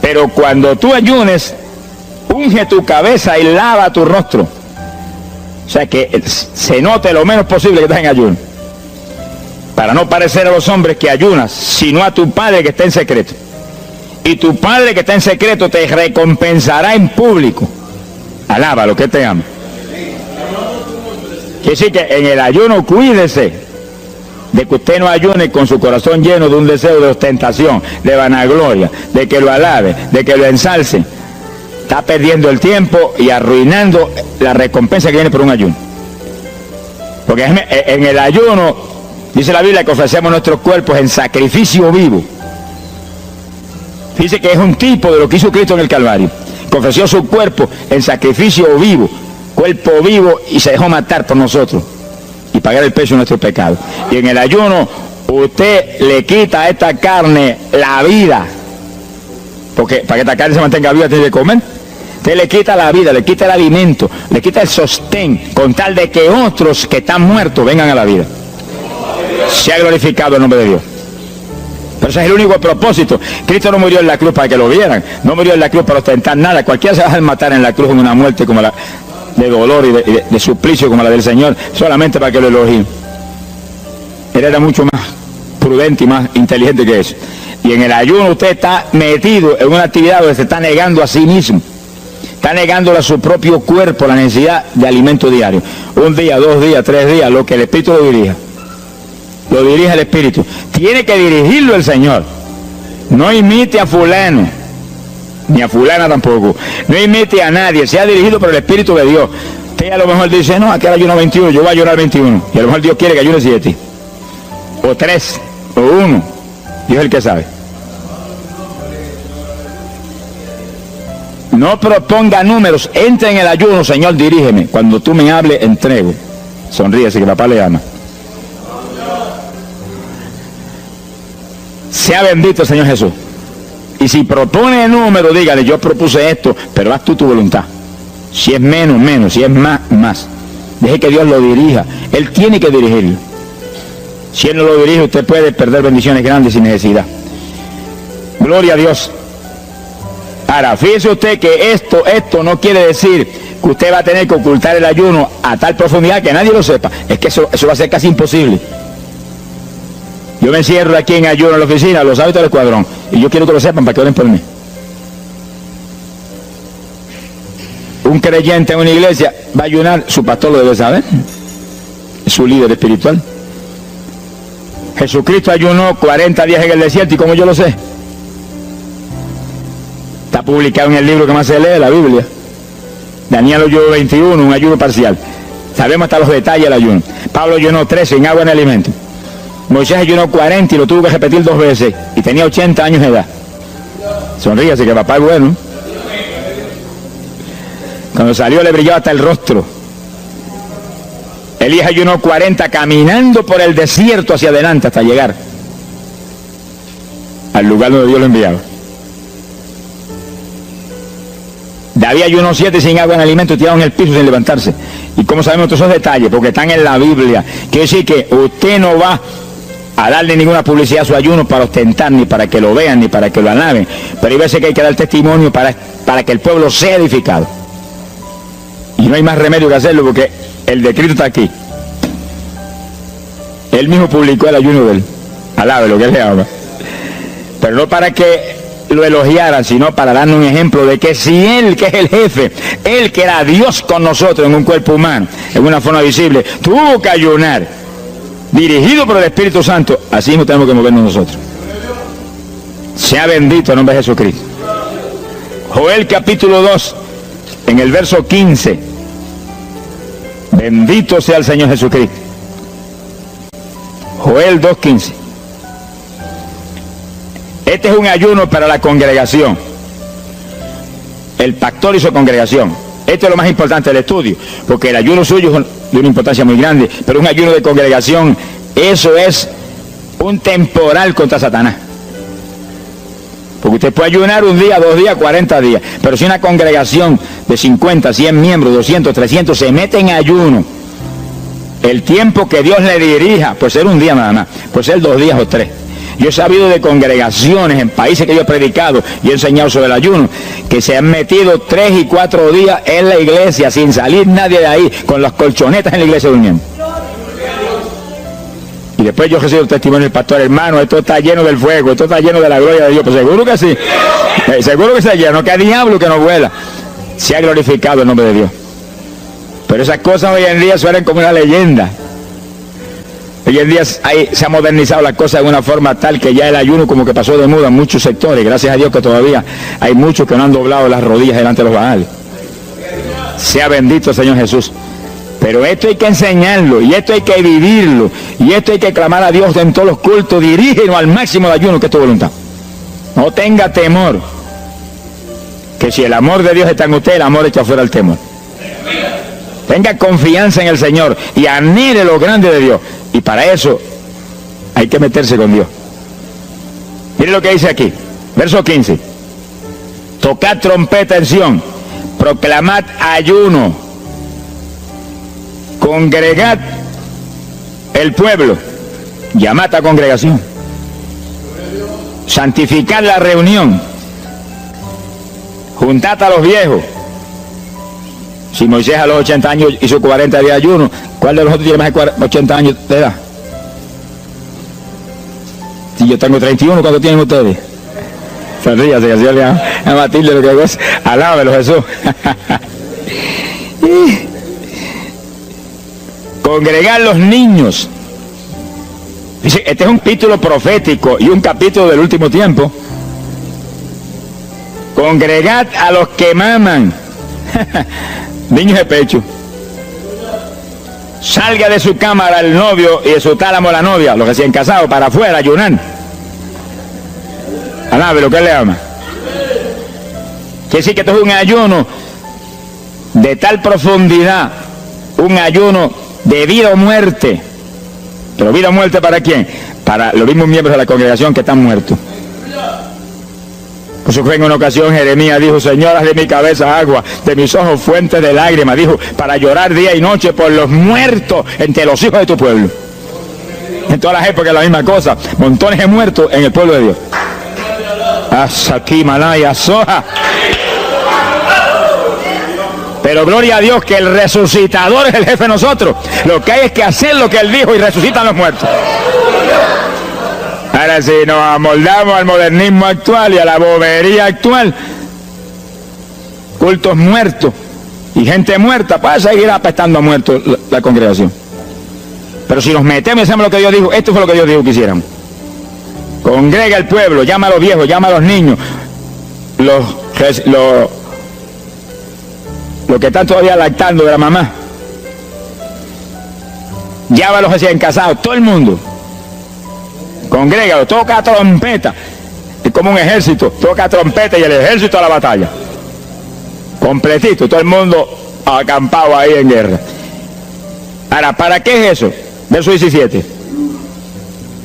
Pero cuando tú ayunes, unge tu cabeza y lava tu rostro. O sea, que se note lo menos posible que estás en ayuno, para no parecer a los hombres que ayunas, sino a tu Padre que está en secreto. Y tu Padre que está en secreto te recompensará en público. Alaba lo que te ama. Quiere decir que en el ayuno cuídese de que usted no ayune con su corazón lleno de un deseo de ostentación, de vanagloria, de que lo alabe, de que lo ensalce. Está perdiendo el tiempo y arruinando la recompensa que viene por un ayuno. Porque en el ayuno, dice la Biblia, que ofrecemos nuestros cuerpos en sacrificio vivo. Dice que es un tipo de lo que hizo Cristo en el Calvario, que ofreció su cuerpo en sacrificio vivo, cuerpo vivo, y se dejó matar por nosotros y pagar el precio de nuestro pecado. Y en el ayuno usted le quita a esta carne la vida, porque para que esta carne se mantenga viva tiene que comer. Usted le quita la vida, le quita el alimento, le quita el sostén, con tal de que otros que están muertos vengan a la vida. Se ha glorificado el nombre de Dios. Pero ese es el único propósito. Cristo no murió en la cruz para que lo vieran, no murió en la cruz para ostentar nada. Cualquiera se va a matar en la cruz en una muerte como la de dolor y de suplicio como la del Señor, solamente para que lo elogien. Él era mucho más prudente y más inteligente que eso. Y en el ayuno usted está metido en una actividad donde se está negando a sí mismo. Está negándole a su propio cuerpo la necesidad de alimento diario. Un día, 2 días, 3 días, lo que el Espíritu lo dirija. Lo dirige el Espíritu. Tiene que dirigirlo el Señor. No imite a fulano, ni a fulana tampoco. No imite a nadie. Sea dirigido por el Espíritu de Dios. Usted a lo mejor dice, no, aquel ayuno 21, yo voy a ayunar 21. Y a lo mejor Dios quiere que ayune 7. O 3, o 1. Dios es el que sabe. No proponga números, entre en el ayuno, Señor, dirígeme. Cuando tú me hables, entrego. Sonríese, que papá le ama. Sea bendito el Señor Jesús. Y si propone número, dígale, yo propuse esto, pero haz tú tu voluntad. Si es menos, menos. Si es más, más. Deje que Dios lo dirija. Él tiene que dirigirlo. Si Él no lo dirige, usted puede perder bendiciones grandes sin necesidad. Gloria a Dios. Ahora, fíjese usted que esto no quiere decir que usted va a tener que ocultar el ayuno a tal profundidad que nadie lo sepa. Es que eso va a ser casi imposible. Yo me encierro aquí en ayuno en la oficina, los hábitos del escuadrón, y yo quiero que lo sepan para que oren por mí. Un creyente en una iglesia va a ayunar, su pastor lo debe saber, es su líder espiritual. Jesucristo ayunó 40 días en el desierto, ¿y cómo yo lo sé? Está publicado en el libro que más se lee, la Biblia. Daniel ayunó 21, un ayuno parcial. Sabemos hasta los detalles del ayuno. Pablo ayunó 13 sin agua ni alimento. Moisés ayunó 40 y lo tuvo que repetir 2 veces. Y tenía 80 años de edad. Sonríase que papá es bueno. Cuando salió le brillaba hasta el rostro. Elías ayunó 40 caminando por el desierto hacia adelante hasta llegar al lugar donde Dios lo enviaba. David ayunó 7 sin agua en alimento, tirado en el piso sin levantarse. ¿Y cómo sabemos todos esos detalles? Porque están en la Biblia. Quiere decir que usted no va a darle ninguna publicidad a su ayuno para ostentar, ni para que lo vean, ni para que lo alaben. Pero hay veces que hay que dar testimonio para que el pueblo sea edificado. Y no hay más remedio que hacerlo porque el decreto está aquí. Él mismo publicó el ayuno de él. Alabe lo que él le ama. Pero no para que lo elogiaran, sino para darnos un ejemplo de que si Él, que es el jefe, Él que era Dios con nosotros en un cuerpo humano, en una forma visible, tuvo que ayunar, dirigido por el Espíritu Santo, así mismo tenemos que movernos nosotros. Sea bendito el nombre de Jesucristo. Joel capítulo 2, en el verso 15. Bendito sea el Señor Jesucristo. Joel 2:15. Este es un ayuno para la congregación. El pastor y su congregación. Esto es lo más importante del estudio, porque el ayuno suyo es de una importancia muy grande, pero un ayuno de congregación, eso es un temporal contra Satanás. Porque usted puede ayunar 1 día, 2 días, 40 días, pero si una congregación de 50, 100 miembros, 200, 300 se mete en ayuno, el tiempo que Dios le dirija, puede ser 1 día nada más, puede ser 2 días o 3. Yo he sabido de congregaciones en países que yo he predicado y he enseñado sobre el ayuno, que se han metido 3 y 4 días en la iglesia sin salir nadie de ahí, con las colchonetas en la iglesia durmiendo. Y después yo recibo el testimonio del pastor, hermano, esto está lleno del fuego, esto está lleno de la gloria de Dios. Pues seguro que sí, seguro que está lleno, que hay diablo que no vuela. Se ha glorificado el nombre de Dios. Pero esas cosas hoy en día suenan como una leyenda. Hoy en día se ha modernizado la cosa de una forma tal que ya el ayuno como que pasó de moda en muchos sectores. Gracias a Dios que todavía hay muchos que no han doblado las rodillas delante de los Baales. Sea bendito el Señor Jesús. Pero esto hay que enseñarlo, y esto hay que vivirlo, y esto hay que clamar a Dios en todos los cultos. Dirígenos al máximo de ayuno, que es tu voluntad. No tenga temor, que si el amor de Dios está en usted, el amor echa fuera el temor. Tenga confianza en el Señor y anhele lo grande de Dios. Y para eso hay que meterse con Dios. Mire lo que dice aquí, verso 15. Tocad trompeta en Sión, proclamad ayuno, congregad el pueblo, llamad a congregación, santificad la reunión, juntad a los viejos. Si Moisés a los 80 años hizo 40 días de ayuno, ¿cuál de los otros tiene más de 80 años de edad? Si yo tengo 31, ¿cuánto tienen ustedes? Sonríase, así le a Matilde lo que es. Alábelo, Jesús. Congregar los niños. Dice, este es un capítulo profético y un capítulo del último tiempo. Congregad a los que maman. Niños de pecho. Salga de su cámara el novio y de su tálamo la novia, los recién casados, para afuera, ayunar. Alábelo, ¿qué le ama? Quiere decir que esto es un ayuno de tal profundidad, un ayuno de vida o muerte. ¿Pero vida o muerte para quién? Para los mismos miembros de la congregación que están muertos. Por eso fue en una ocasión Jeremías dijo, Señor, haz de mi cabeza agua, de mis ojos fuentes de lágrimas, dijo, para llorar día y noche por los muertos entre los hijos de tu pueblo. En todas las épocas la misma cosa, montones de muertos en el pueblo de Dios. Asaki Malaya Soja. Pero gloria a Dios que el resucitador es el jefe de nosotros. Lo que hay es que hacer lo que Él dijo y resucitan los muertos. Ahora si nos amoldamos al modernismo actual y a la bobería actual, cultos muertos y gente muerta, puede seguir apestando a muertos la congregación. Pero si nos metemos y hacemos lo que Dios dijo, esto fue lo que Dios dijo que hiciéramos. Congrega al pueblo, llama a los viejos, llama a los niños, los que están todavía lactando de la mamá, llama a los recién casados, todo el mundo. Congrégalo, toca trompeta. Es como un ejército, toca trompeta y el ejército a la batalla. Completito, todo el mundo acampado ahí en guerra. Ahora, ¿para qué es eso? Verso 17.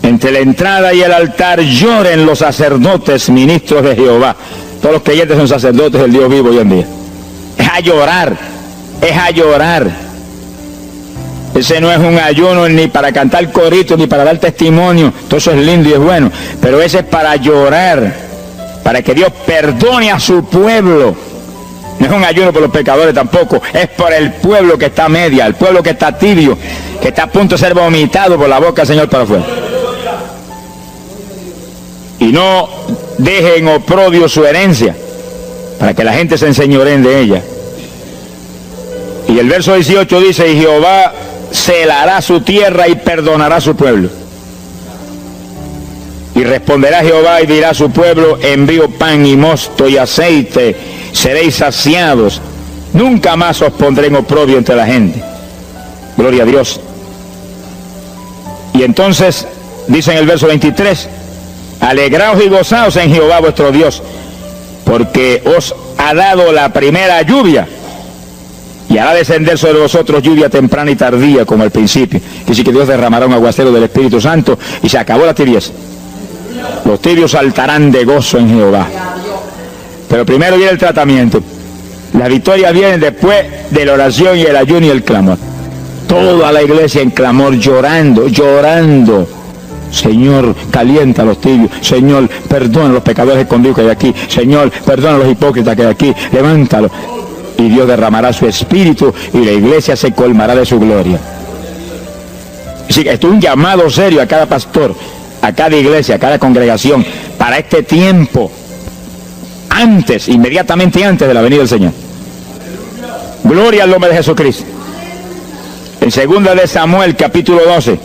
Entre la entrada y el altar lloren los sacerdotes, ministros de Jehová. Todos los creyentes son sacerdotes del Dios vivo hoy en día. Es a llorar, es a llorar. Ese no es un ayuno ni para cantar coritos, ni para dar testimonio. Todo eso es lindo y es bueno. Pero ese es para llorar, para que Dios perdone a su pueblo. No es un ayuno por los pecadores tampoco. Es por el pueblo que está a media, el pueblo que está tibio, que está a punto de ser vomitado por la boca del Señor para afuera. Y no dejen oprobio su herencia, para que la gente se enseñoreen de ella. Y el verso 18 dice, y Jehová celará su tierra y perdonará a su pueblo. Y responderá Jehová y dirá a su pueblo, envío pan y mosto y aceite, seréis saciados. Nunca más os pondré en oprobio entre la gente. Gloria a Dios. Y entonces, dice en el verso 23, alegraos y gozaos en Jehová vuestro Dios, porque os ha dado la primera lluvia, y hará descender sobre vosotros lluvia temprana y tardía como al principio. Que sí que Dios derramará un aguacero del Espíritu Santo y se acabó la tibieza. Los tibios saltarán de gozo en Jehová. Pero primero viene el tratamiento. La victoria viene después de la oración y el ayuno y el clamor. Toda la iglesia en clamor, llorando, llorando. Señor, calienta a los tibios. Señor, perdona a los pecadores escondidos que hay aquí. Señor, perdona a los hipócritas que hay aquí. Levántalos. Y Dios derramará su espíritu y la iglesia se colmará de su gloria. Así que esto es un llamado serio a cada pastor, a cada iglesia, a cada congregación, para este tiempo, antes, inmediatamente antes de la venida del Señor. Gloria al nombre de Jesucristo. En 2 de Samuel, capítulo 12.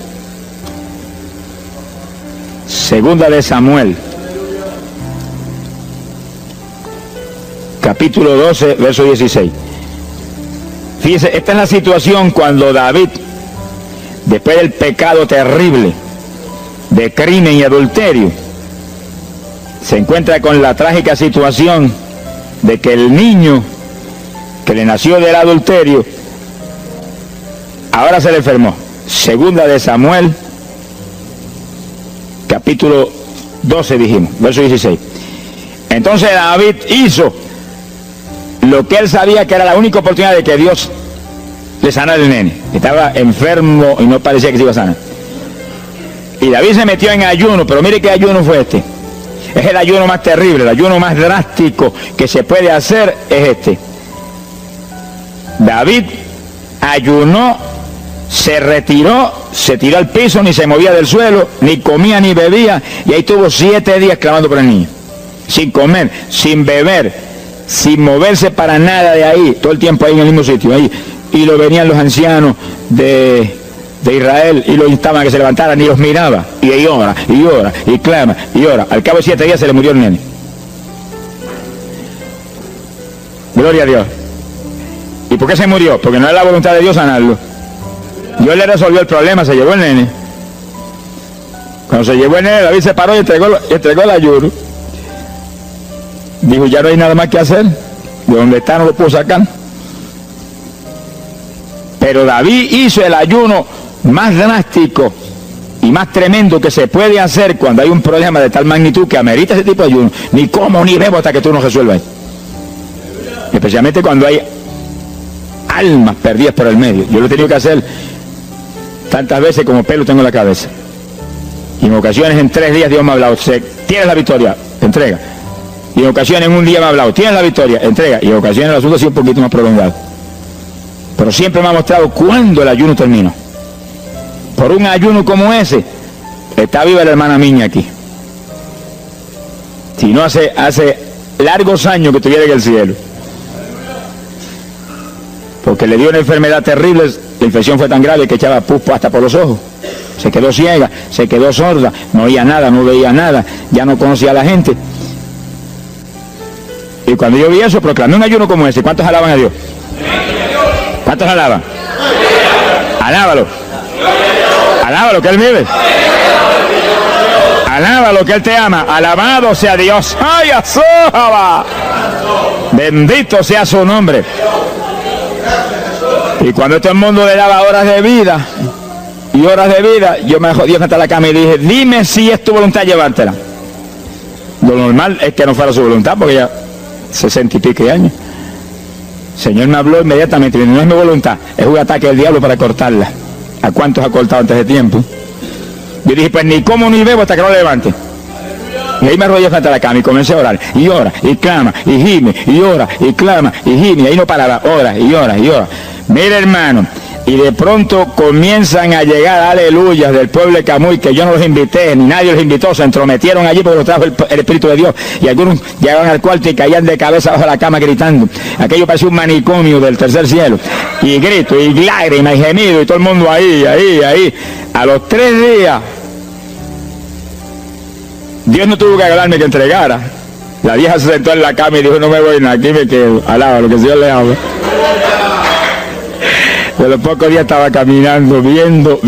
2 de Samuel, capítulo 12, verso 16. Fíjese, esta es la situación cuando David, después del pecado terrible de crimen y adulterio, se encuentra con la trágica situación de que el niño que le nació del adulterio ahora se le enfermó. 2 de Samuel, capítulo 12 dijimos, verso 16. Entonces David hizo lo que él sabía que era la única oportunidad de que Dios le sanara el nene. Estaba enfermo y no parecía que se iba a sanar. Y David se metió en ayuno, pero mire qué ayuno fue este. Es el ayuno más terrible, el ayuno más drástico que se puede hacer es este. David ayunó se retiró, se tiró al piso, ni se movía del suelo, ni comía ni bebía, y ahí tuvo 7 días clamando por el niño, sin comer, sin beber, sin moverse para nada de ahí, todo el tiempo ahí en el mismo sitio, ahí. Y lo venían los ancianos de Israel y lo instaban a que se levantaran y los miraba, y ahí ora, y clama, y ora. Al cabo de 7 días se le murió el nene. Gloria a Dios. ¿Y por qué se murió? Porque no es la voluntad de Dios sanarlo. Dios le resolvió el problema, se llevó el nene. Cuando se llevó el nene, David se paró y entregó el ayuno. Dijo, ya no hay nada más que hacer. De donde está no lo puedo sacar. Pero David hizo el ayuno más drástico y más tremendo que se puede hacer cuando hay un problema de tal magnitud que amerita ese tipo de ayuno. Ni como ni bebo hasta que tú no resuelvas. Especialmente cuando hay almas perdidas por el medio. Yo lo he tenido que hacer tantas veces como pelo tengo en la cabeza. Y en ocasiones en 3 días Dios me ha hablado, tienes la victoria, entrega. Y en ocasiones en un día me ha hablado, tienes la victoria, entrega. Y en ocasiones el asunto ha sido un poquito más prolongado. Pero siempre me ha mostrado cuándo el ayuno terminó. Por un ayuno como ese, está viva la hermana Miña aquí. Si no hace largos años que estuviera en el cielo. Porque le dio una enfermedad terrible, la infección fue tan grave que echaba pus hasta por los ojos. Se quedó ciega, se quedó sorda, no oía nada, no veía nada, ya no conocía a la gente. Y cuando yo vi eso, proclamé un ayuno como ese. ¿Cuántos alaban a Dios? ¿Cuántos alaban? Alábalo. Alábalo, que Él vive. Alábalo, que Él te ama. Alabado sea Dios. ¡Ay, azójaba! Bendito sea su nombre. Y cuando todo el mundo le daba horas de vida, yo me jodí hasta la cama y dije, dime si es tu voluntad llevártela. Lo normal es que no fuera su voluntad, porque ya 60 y pico de años. El Señor me habló inmediatamente, no es mi voluntad, es un ataque del diablo para cortarla. ¿A cuántos ha cortado antes de tiempo? Yo dije, pues ni como ni bebo hasta que no levante. Y ahí me arrodillé frente a la cama y comencé a orar. Y ora, y clama, y gime, y ora, y clama, y gime. Y ahí no paraba, ora, y ora, y ora. Mira, hermano, y de pronto comienzan a llegar aleluyas del pueblo de Camuy, que yo no los invité, ni nadie los invitó, se entrometieron allí porque los trajo el Espíritu de Dios. Y algunos llegaban al cuarto y caían de cabeza bajo la cama gritando. Aquello parecía un manicomio del tercer cielo. Y grito, y lágrimas, y gemido, y todo el mundo ahí. A los 3 días, Dios no tuvo que hablarme que entregara. La vieja se sentó en la cama y dijo, no me voy, aquí me quedo. Alaba lo que el Señor le habla. De los pocos días estaba caminando, viendo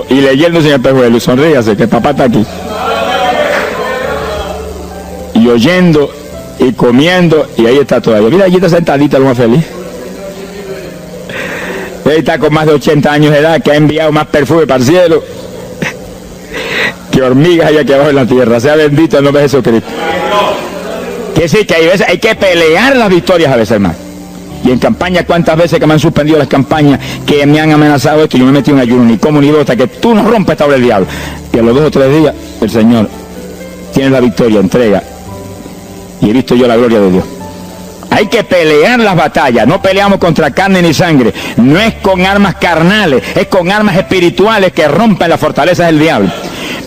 y leyendo sin espejuelo. Sonríase, que papá está aquí. Y oyendo y comiendo, y ahí está todavía. Mira, allí está sentadita, lo más feliz. Ahí está con más de 80 años de edad, que ha enviado más perfume para el cielo que hormigas hay aquí abajo en la tierra. Sea bendito el nombre de Jesucristo. Que sí, que hay que pelear las victorias a veces, hermano. Y en campaña, cuántas veces que me han suspendido las campañas, que me han amenazado esto, y yo me metí en ayuno, ni como ni bebo, hasta que tú no rompes esta obra del diablo. Y a los 2 o 3 días, el Señor tiene la victoria, entrega. Y he visto yo la gloria de Dios. Hay que pelear las batallas, no peleamos contra carne ni sangre, no es con armas carnales, es con armas espirituales que rompen las fortalezas del diablo.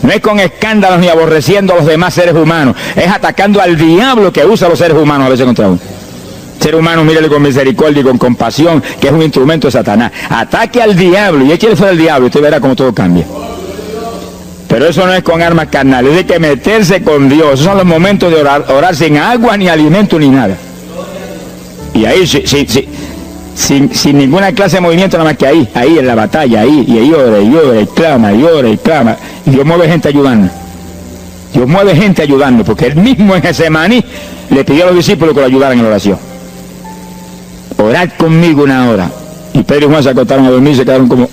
No es con escándalos ni aborreciendo a los demás seres humanos, es atacando al diablo que usa a los seres humanos a veces contra uno. Ser humano, mírale con misericordia y con compasión, que es un instrumento de Satanás. Ataque al diablo y échale fuera al diablo y usted verá cómo todo cambia. Pero eso no es con armas carnales, es de que meterse con Dios. Esos son los momentos de orar sin agua, ni alimento, ni nada. Y ahí, sin ninguna clase de movimiento, nada más que ahí en la batalla, y ahí ora, y clama, y Dios mueve gente ayudando. Dios mueve gente ayudando, porque él mismo en Getsemaní le pidió a los discípulos que lo ayudaran en la oración. Orad conmigo 1 hora. Y Pedro y Juan se acostaron a dormir y se quedaron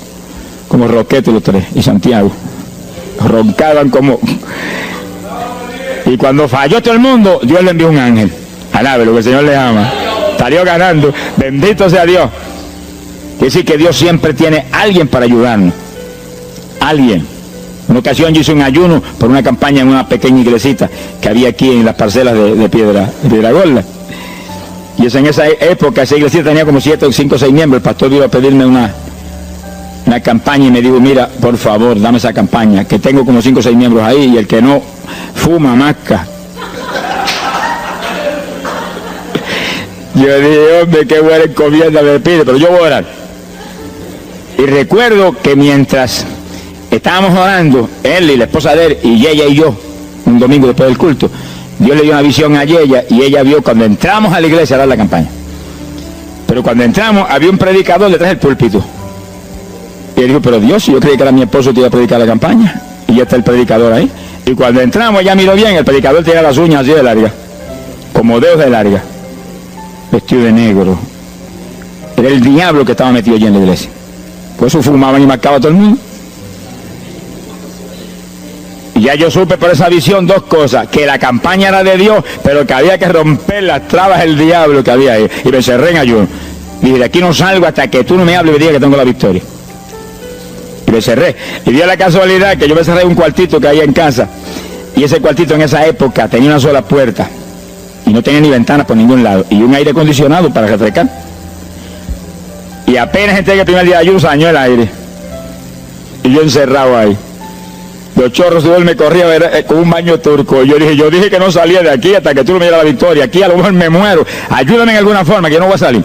como roquetes los 3, y Santiago. Roncaban como... Y cuando falló todo el mundo, Dios le envió un ángel. Alabe lo que el Señor le ama. Salió ganando. Bendito sea Dios. Quiere decir que Dios siempre tiene alguien para ayudarnos. Alguien. Una ocasión yo hice un ayuno por una campaña en una pequeña iglesita que había aquí en las parcelas de Piedra Gorda. Y en esa época esa iglesia tenía como 7 o 5 o 6 miembros. El pastor vino a pedirme una una campaña y me dijo, mira, por favor, dame esa campaña, que tengo como 5 o 6 miembros ahí y el que no fuma, masca. Yo dije, hombre, qué buena encomienda me pide, pero yo voy a orar. Y recuerdo que mientras estábamos orando, él y la esposa de él, y ella y yo, un domingo después del culto, Dios le dio una visión a ella y ella vio cuando entramos a la iglesia a dar la campaña. Pero cuando entramos había un predicador detrás del púlpito. Y él dijo, pero Dios, yo creí que era mi esposo que iba a predicar la campaña. Y ya está el predicador ahí. Y cuando entramos, ella miró bien, el predicador tenía las uñas así de larga, como dedos de larga, vestido de negro. Era el diablo que estaba metido allí en la iglesia. Por eso fumaban y marcaba a todo el mundo. Y ya yo supe por esa visión 2 cosas, que la campaña era de Dios, pero que había que romper las trabas del diablo que había ahí. Y me encerré en ayuno. Dije, de aquí no salgo hasta que tú no me hables y me digas que tengo la victoria. Y me cerré. Y dio la casualidad que yo me cerré en un cuartito que había en casa. Y ese cuartito en esa época tenía una sola puerta. Y no tenía ni ventanas por ningún lado. Y un aire acondicionado para refrescar. Y apenas entré el primer día de ayuno, se dañó el aire. Y yo encerrado ahí. Los chorros de él me corrían con un baño turco. Yo dije que no salía de aquí hasta que tú no me dieras la victoria. Aquí a lo mejor me muero. Ayúdame en alguna forma, que yo no voy a salir.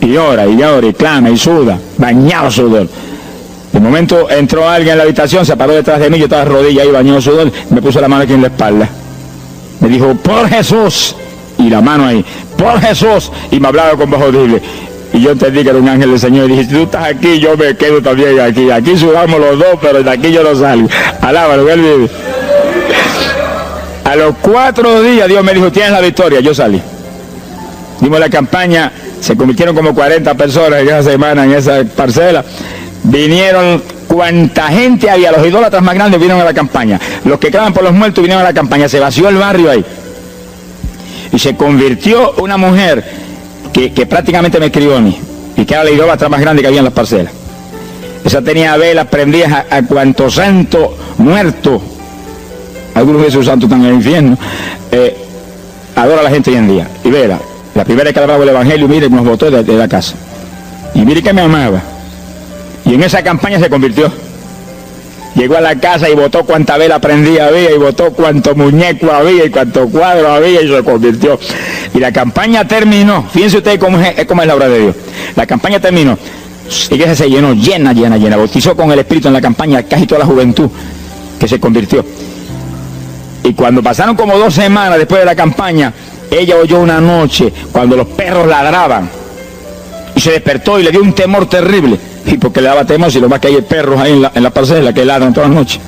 Y llora, y clama, y suda. Bañado sudor. De momento entró alguien en la habitación, se paró detrás de mí, yo estaba de rodillas ahí, bañado sudor, me puso la mano aquí en la espalda. Me dijo, por Jesús. Y la mano ahí, por Jesús. Y me hablaba con voz audible. Y yo entendí que era un ángel del Señor y dije, si tú estás aquí, yo me quedo también aquí. Aquí sudamos los dos, pero de aquí yo no salgo. Alábalo, que él vive. A los 4 días Dios me dijo, tienes la victoria. Yo salí. Dimos la campaña, se convirtieron como 40 personas en esa semana, en esa parcela. Vinieron cuanta gente había, los idólatras más grandes vinieron a la campaña. Los que claman por los muertos vinieron a la campaña. Se vació el barrio ahí. Y se convirtió una mujer que prácticamente me escribió a mí, y que era la idólatra más grande que había en las parcelas. Esa tenía velas prendidas a cuanto santo muerto, algunos de esos santos están en el infierno, adora a la gente hoy en día. Y vela, la primera vez que hablaba el evangelio, mire, nos botó de la casa. Y mire que me amaba. Y en esa campaña se convirtió. Llegó a la casa y botó cuanta vela prendida había, y botó cuanto muñeco había, y cuanto cuadro había, y se convirtió. Y la campaña terminó. Fíjense ustedes cómo es la obra de Dios. La campaña terminó. La iglesia se llenó, llena. Bautizó con el Espíritu en la campaña casi toda la juventud que se convirtió. Y cuando pasaron como 2 semanas después de la campaña, ella oyó una noche cuando los perros ladraban. Y se despertó y le dio un temor terrible. Y porque le daba temor, si lo más que hay perros ahí en la parcela que ladran todas las noches.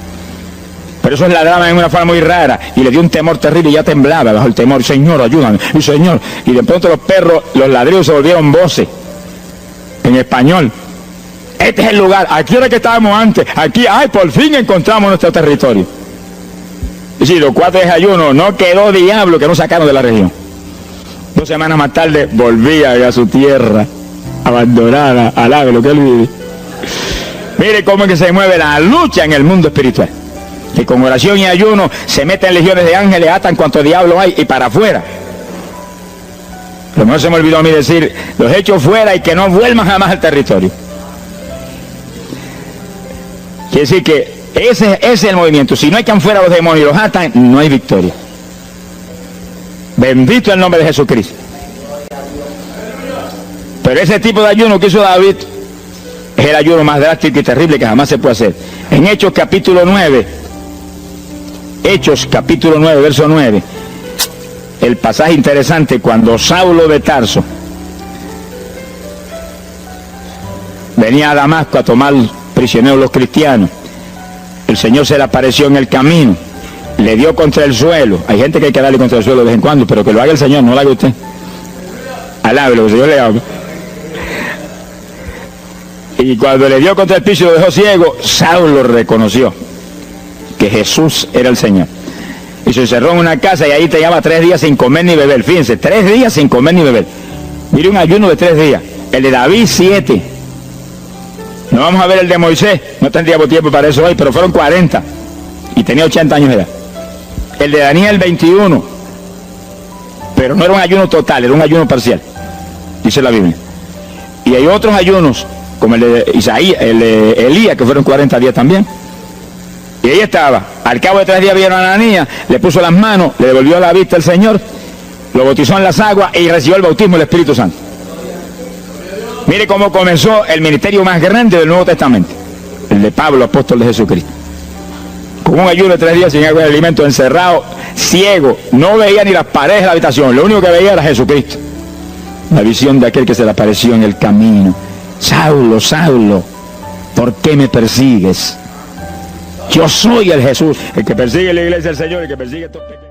Pero esos ladraban en una forma muy rara y le dio un temor terrible y ya temblaba bajo el temor. Señor, ayúdame, y Señor. Y de pronto los perros, los ladridos se volvieron voces en español. Este es el lugar, aquí era que estábamos antes, aquí, ay, por fin encontramos nuestro territorio. Y sí, los 4 de ayuno, no quedó diablo que no sacaron de la región. 2 semanas más tarde volvía a su tierra abandonada, alabe lo que él vive. Mire cómo es que se mueve la lucha en el mundo espiritual. Que con oración y ayuno se meten legiones de ángeles, atan cuanto diablo hay y para afuera. A lo mejor se me olvidó a mí decir, los echo fuera y que no vuelvan jamás al territorio. Quiere decir que ese es el movimiento. Si no echan fuera a los demonios y los atan, no hay victoria. Bendito el nombre de Jesucristo. Pero ese tipo de ayuno que hizo David es el ayuno más drástico y terrible que jamás se puede hacer. En Hechos capítulo 9, verso 9, el pasaje interesante, cuando Saulo de Tarso venía a Damasco a tomar prisioneros los cristianos, el Señor se le apareció en el camino, le dio contra el suelo. Hay gente que hay que darle contra el suelo de vez en cuando, pero que lo haga el Señor, no lo haga usted. Alábelo, que el Señor le habla. Y cuando le dio contra el piso y lo dejó ciego, Saulo reconoció que Jesús era el Señor. Y se encerró en una casa y ahí te llevaba 3 días sin comer ni beber. Fíjense, 3 días sin comer ni beber. Mire, un ayuno de 3 días. El de David, 7. No vamos a ver el de Moisés, no tendríamos tiempo para eso hoy, pero fueron 40. Y tenía 80 años de edad. El de Daniel, 21. Pero no era un ayuno total, era un ayuno parcial, dice la Biblia. Y hay otros ayunos, como el de Isaías, el de Elías, que fueron 40 días también. Y ahí estaba. Al cabo de 3 días vieron a Ananías, le puso las manos, le devolvió la vista al Señor, lo bautizó en las aguas y recibió el bautismo del Espíritu Santo. Mire cómo comenzó el ministerio más grande del Nuevo Testamento, el de Pablo, apóstol de Jesucristo. Con un ayuno de 3 días sin agua y alimento, encerrado, ciego, no veía ni las paredes de la habitación, lo único que veía era Jesucristo. La visión de aquel que se le apareció en el camino. Saulo, Saulo, ¿por qué me persigues? Yo soy el Jesús, el que persigue la iglesia del Señor, el que persigue estos pequeños.